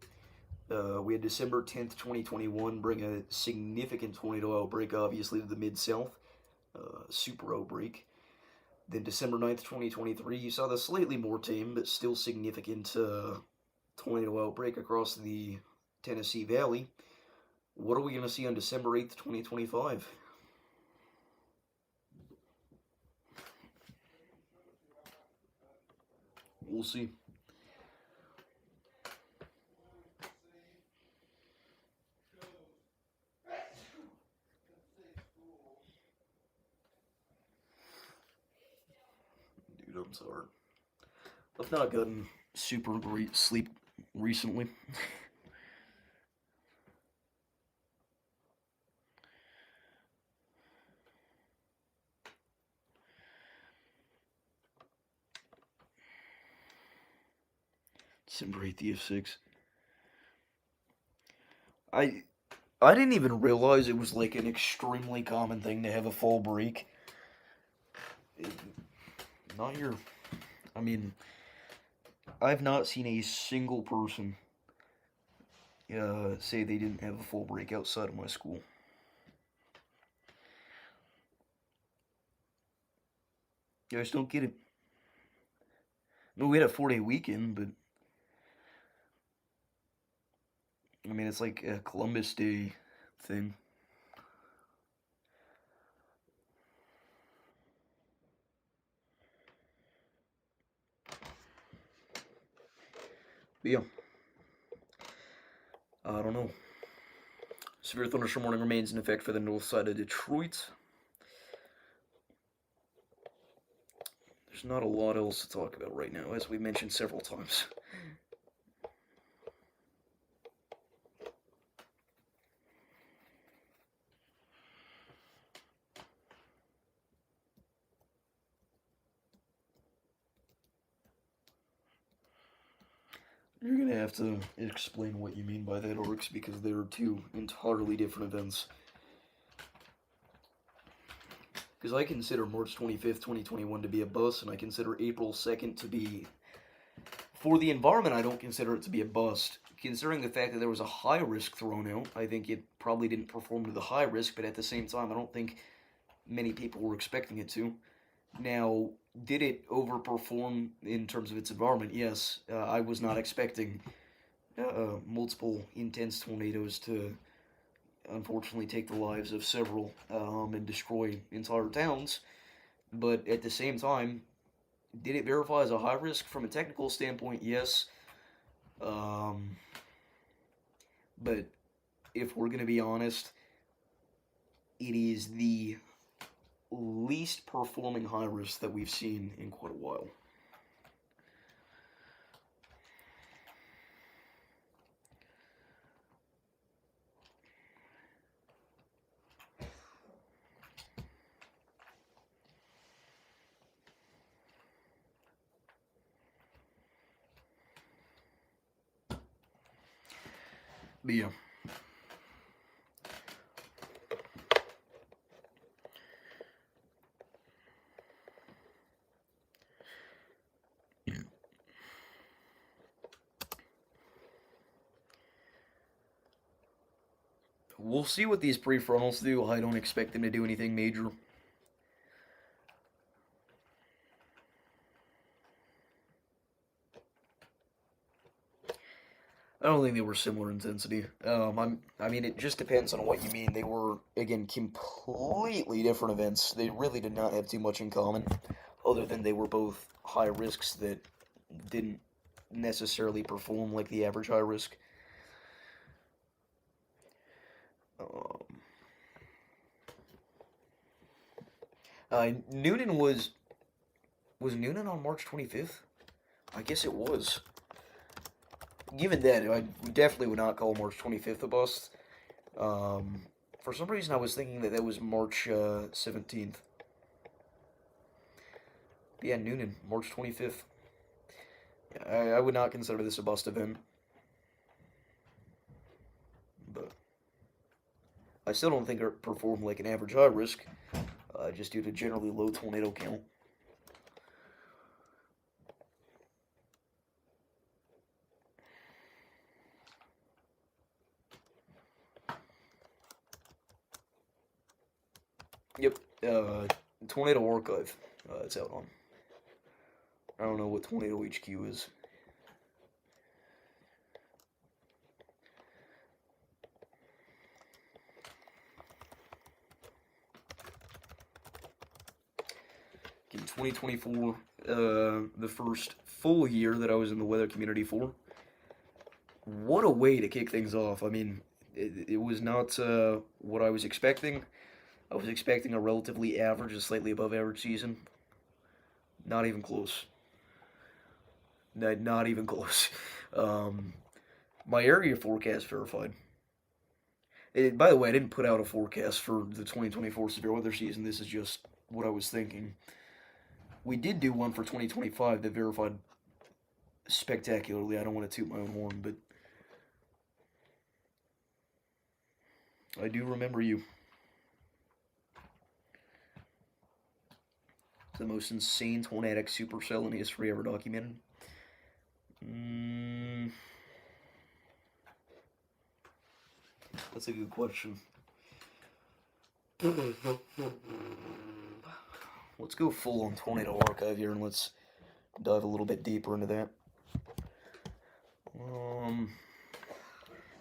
S1: We had December 10th, 2021, bring a significant tornado outbreak, obviously, to the Mid-South. Super outbreak. Then December 9th, 2023, you saw the slightly more tame, but still significant tornado outbreak across the Tennessee Valley. What are we going to see on December 8th, 2025? We'll see. Dude, I'm sorry. I've not gotten super great sleep recently. December 8th, F6. I I didn't even realize it was like an extremely common thing to have a fall break. It, not your. I mean, I've not seen a single person say they didn't have a full break outside of my school. I just don't get it. No, we had a 4-day weekend, but I mean, it's like a Columbus Day thing. But yeah, I don't know. Severe thunderstorm warning remains in effect for the north side of Detroit. There's not a lot else to talk about right now, as we mentioned several times. You're gonna have to explain what you mean by that, Oryx, because they are two entirely different events. Because I consider March 25th, 2021 to be a bust, and I consider April 2nd to be... For the environment, I don't consider it to be a bust. Considering the fact that there was a high risk thrown out, I think it probably didn't perform to the high risk, but at the same time, I don't think many people were expecting it to. Now, did it overperform in terms of its environment? Yes. I was not expecting multiple intense tornadoes to unfortunately take the lives of several and destroy entire towns. But at the same time, did it verify as a high risk from a technical standpoint? Yes. Um, but if we're going to be honest, it is the least performing high risk that we've seen in quite a while. But yeah. We'll see what these prefrontals do. I don't expect them to do anything major. I don't think they were similar intensity. I mean, it just depends on what you mean. They were, again, completely different events. They really did not have too much in common, other than they were both high risks that didn't necessarily perform like the average high risk. Um, Noonan was Noonan on March 25th? I guess it was. Given that, I definitely would not call March 25th a bust. Um, for some reason, I was thinking that that was March 17th. But yeah, Noonan, March 25th. Yeah, I would not consider this a bust event, but I still don't think it performed like an average high risk, just due to generally low tornado count. Yep, Tornado Archive, it's out on. I don't know what Tornado HQ is. In 2024, the first full year that I was in the weather community for. What a way to kick things off. I mean, it was not what I was expecting. I was expecting a relatively average and slightly above average season. Not even close. Not even close. Um, my area forecast verified. By the way, I didn't put out a forecast for the 2024 severe weather season. This is just what I was thinking. We did do one for 2025 that verified spectacularly. I don't want to toot my own horn, but I do remember you. The most insane tornadic supercell in history ever documented. Mm, that's a good question. let's go full on Tornado Archive here and let's dive a little bit deeper into that.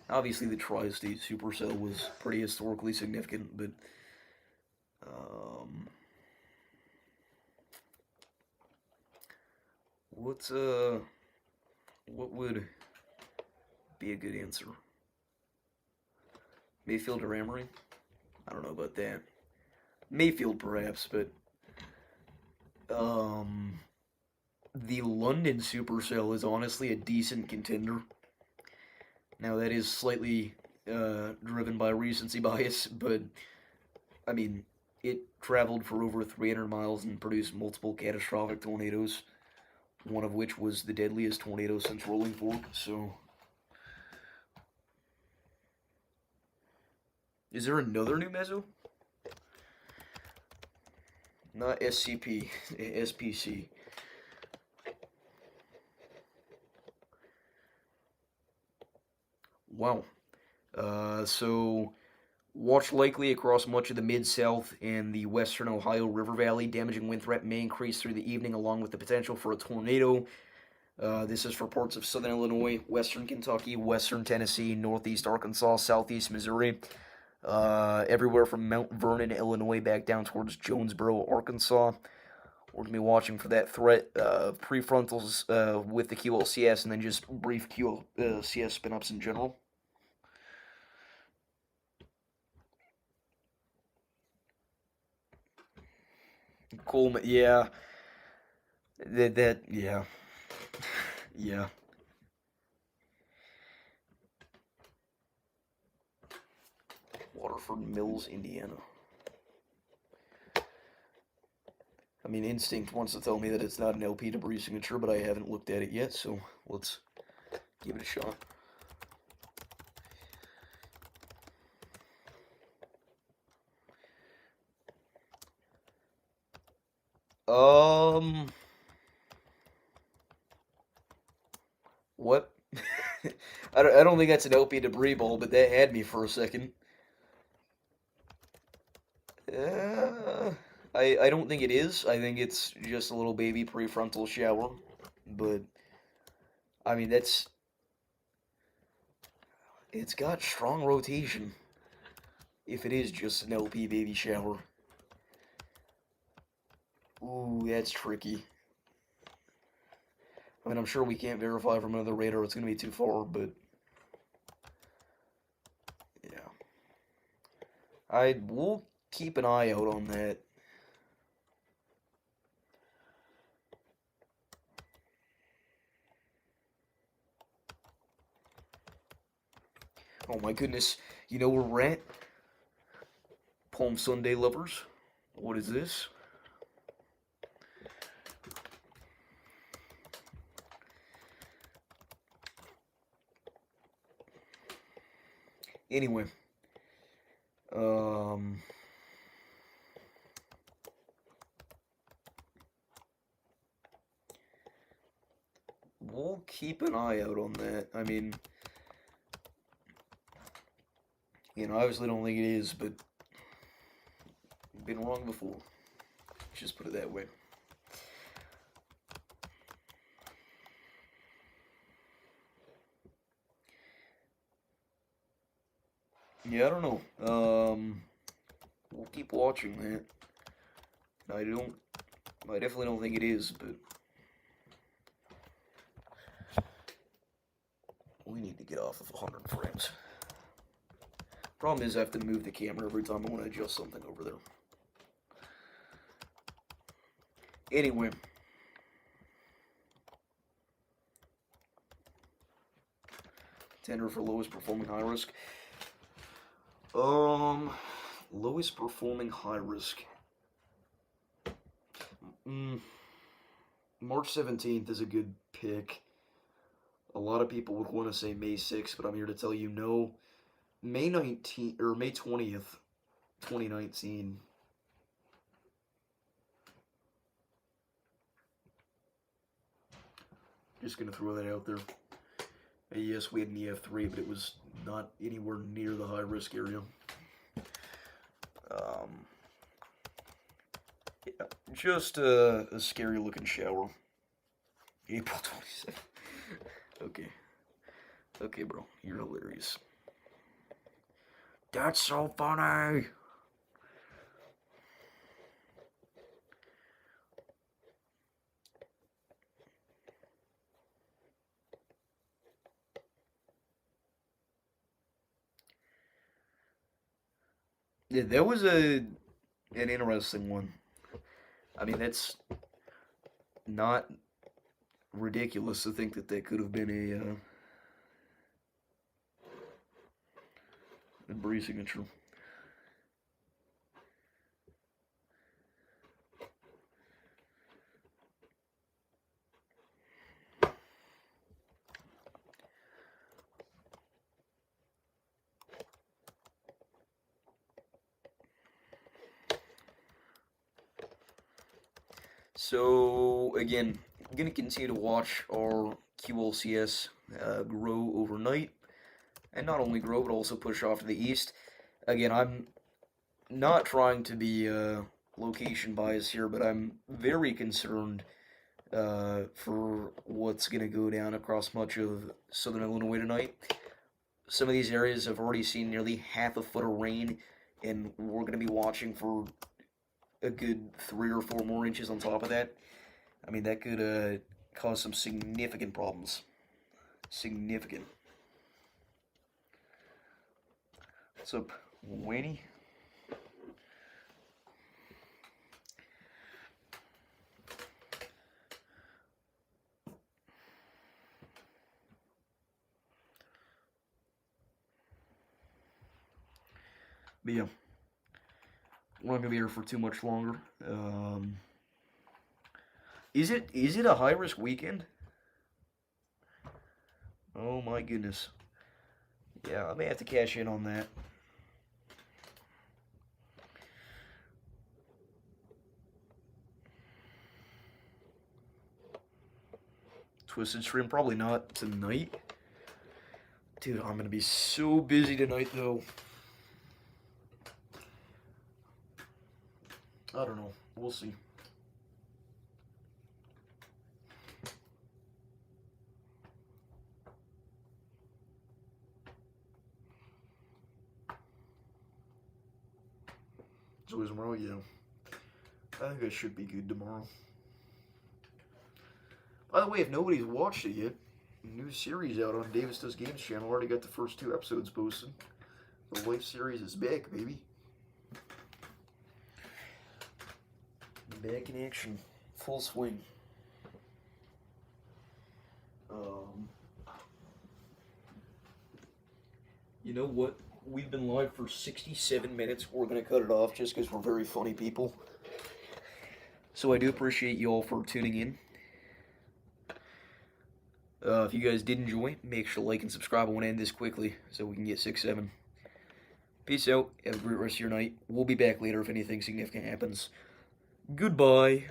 S1: Obviously the Tri-State Supercell was pretty historically significant, but what's what would be a good answer? Mayfield or Amory? I don't know about that. Mayfield perhaps, but the London Supercell is honestly a decent contender. Now that is slightly driven by recency bias, but I mean, it traveled for over 300 miles and produced multiple catastrophic tornadoes, one of which was the deadliest tornado since Rolling Fork, so... Is there another new meso? Not SCP, SPC. Wow. So, watch likely across much of the Mid-South and the western Ohio River Valley. Damaging wind threat may increase through the evening along with the potential for a tornado. This is for parts of southern Illinois, western Kentucky, western Tennessee, northeast Arkansas, southeast Missouri. Everywhere from Mount Vernon, Illinois, back down towards Jonesboro, Arkansas. We're going to be watching for that threat of prefrontals with the QLCS and then just brief QLCS spin-ups in general. Coleman, yeah. Yeah. Yeah. Waterford Mills, Indiana. I mean, instinct wants to tell me that it's not an LP debris signature, but I haven't looked at it yet, so let's give it a shot. What? I don't think that's an LP debris ball, but that had me for a second. I don't think it is. I think it's just a little baby prefrontal shower. But, I mean, it's got strong rotation. If it is just an LP baby shower. Ooh, that's tricky. I mean, I'm sure we can't verify from another radar. It's going to be too far, but... yeah. I will keep an eye out on that. Oh my goodness. You know where we're at? Palm Sunday lovers. What is this? Anyway. We'll keep an eye out on that. I mean, you know, I obviously don't think it is, but been wrong before. Just put it that way. Yeah, I don't know. We'll keep watching that. I definitely don't think it is, but we need to get off of 100 frames. Problem is I have to move the camera every time I want to adjust something over there. Anyway. Tender for lowest performing high risk. Lowest performing high risk. March 17th is a good pick. A lot of people would want to say May 6th, but I'm here to tell you no. May 19th or May 20th, 2019. Just gonna throw that out there. Yes, we had an EF3, but it was not anywhere near the high risk area. Yeah, just a scary looking shower. April 27th. Okay. Okay, bro. You're hilarious. That's so funny. Yeah, that was an interesting one. I mean, that's not ridiculous to think that that could have been a Bree signature. So again, I'm gonna continue to watch our QLCS grow overnight, and not only grow but also push off to the east. Again, I'm not trying to be location biased here, but I'm very concerned for what's gonna go down across much of southern Illinois tonight. Some of these areas have already seen nearly half a foot of rain, and we're gonna be watching for a good 3 or 4 more inches on top of that. I mean, that could cause some significant problems. Significant. What's up, Wayne? But yeah, we're not gonna be here for too much longer. Is it a high risk weekend? Oh my goodness. Yeah, I may have to cash in on that. Twisted stream, probably not tonight. Dude, I'm gonna be so busy tonight though. I don't know. We'll see. It's always tomorrow, yeah. I think I should be good tomorrow. By the way, if nobody's watched it yet, new series out on Davis Does Games channel. Already got the first 2 episodes posted. The Life series is back, baby. Back in action. Full swing. You know what? We've been live for 67 minutes. We're going to cut it off just because we're very funny people. So I do appreciate you all for tuning in. If you guys did enjoy, make sure to like and subscribe. I want to end this quickly so we can get 6-7. Peace out. Have a great rest of your night. We'll be back later if anything significant happens. Goodbye.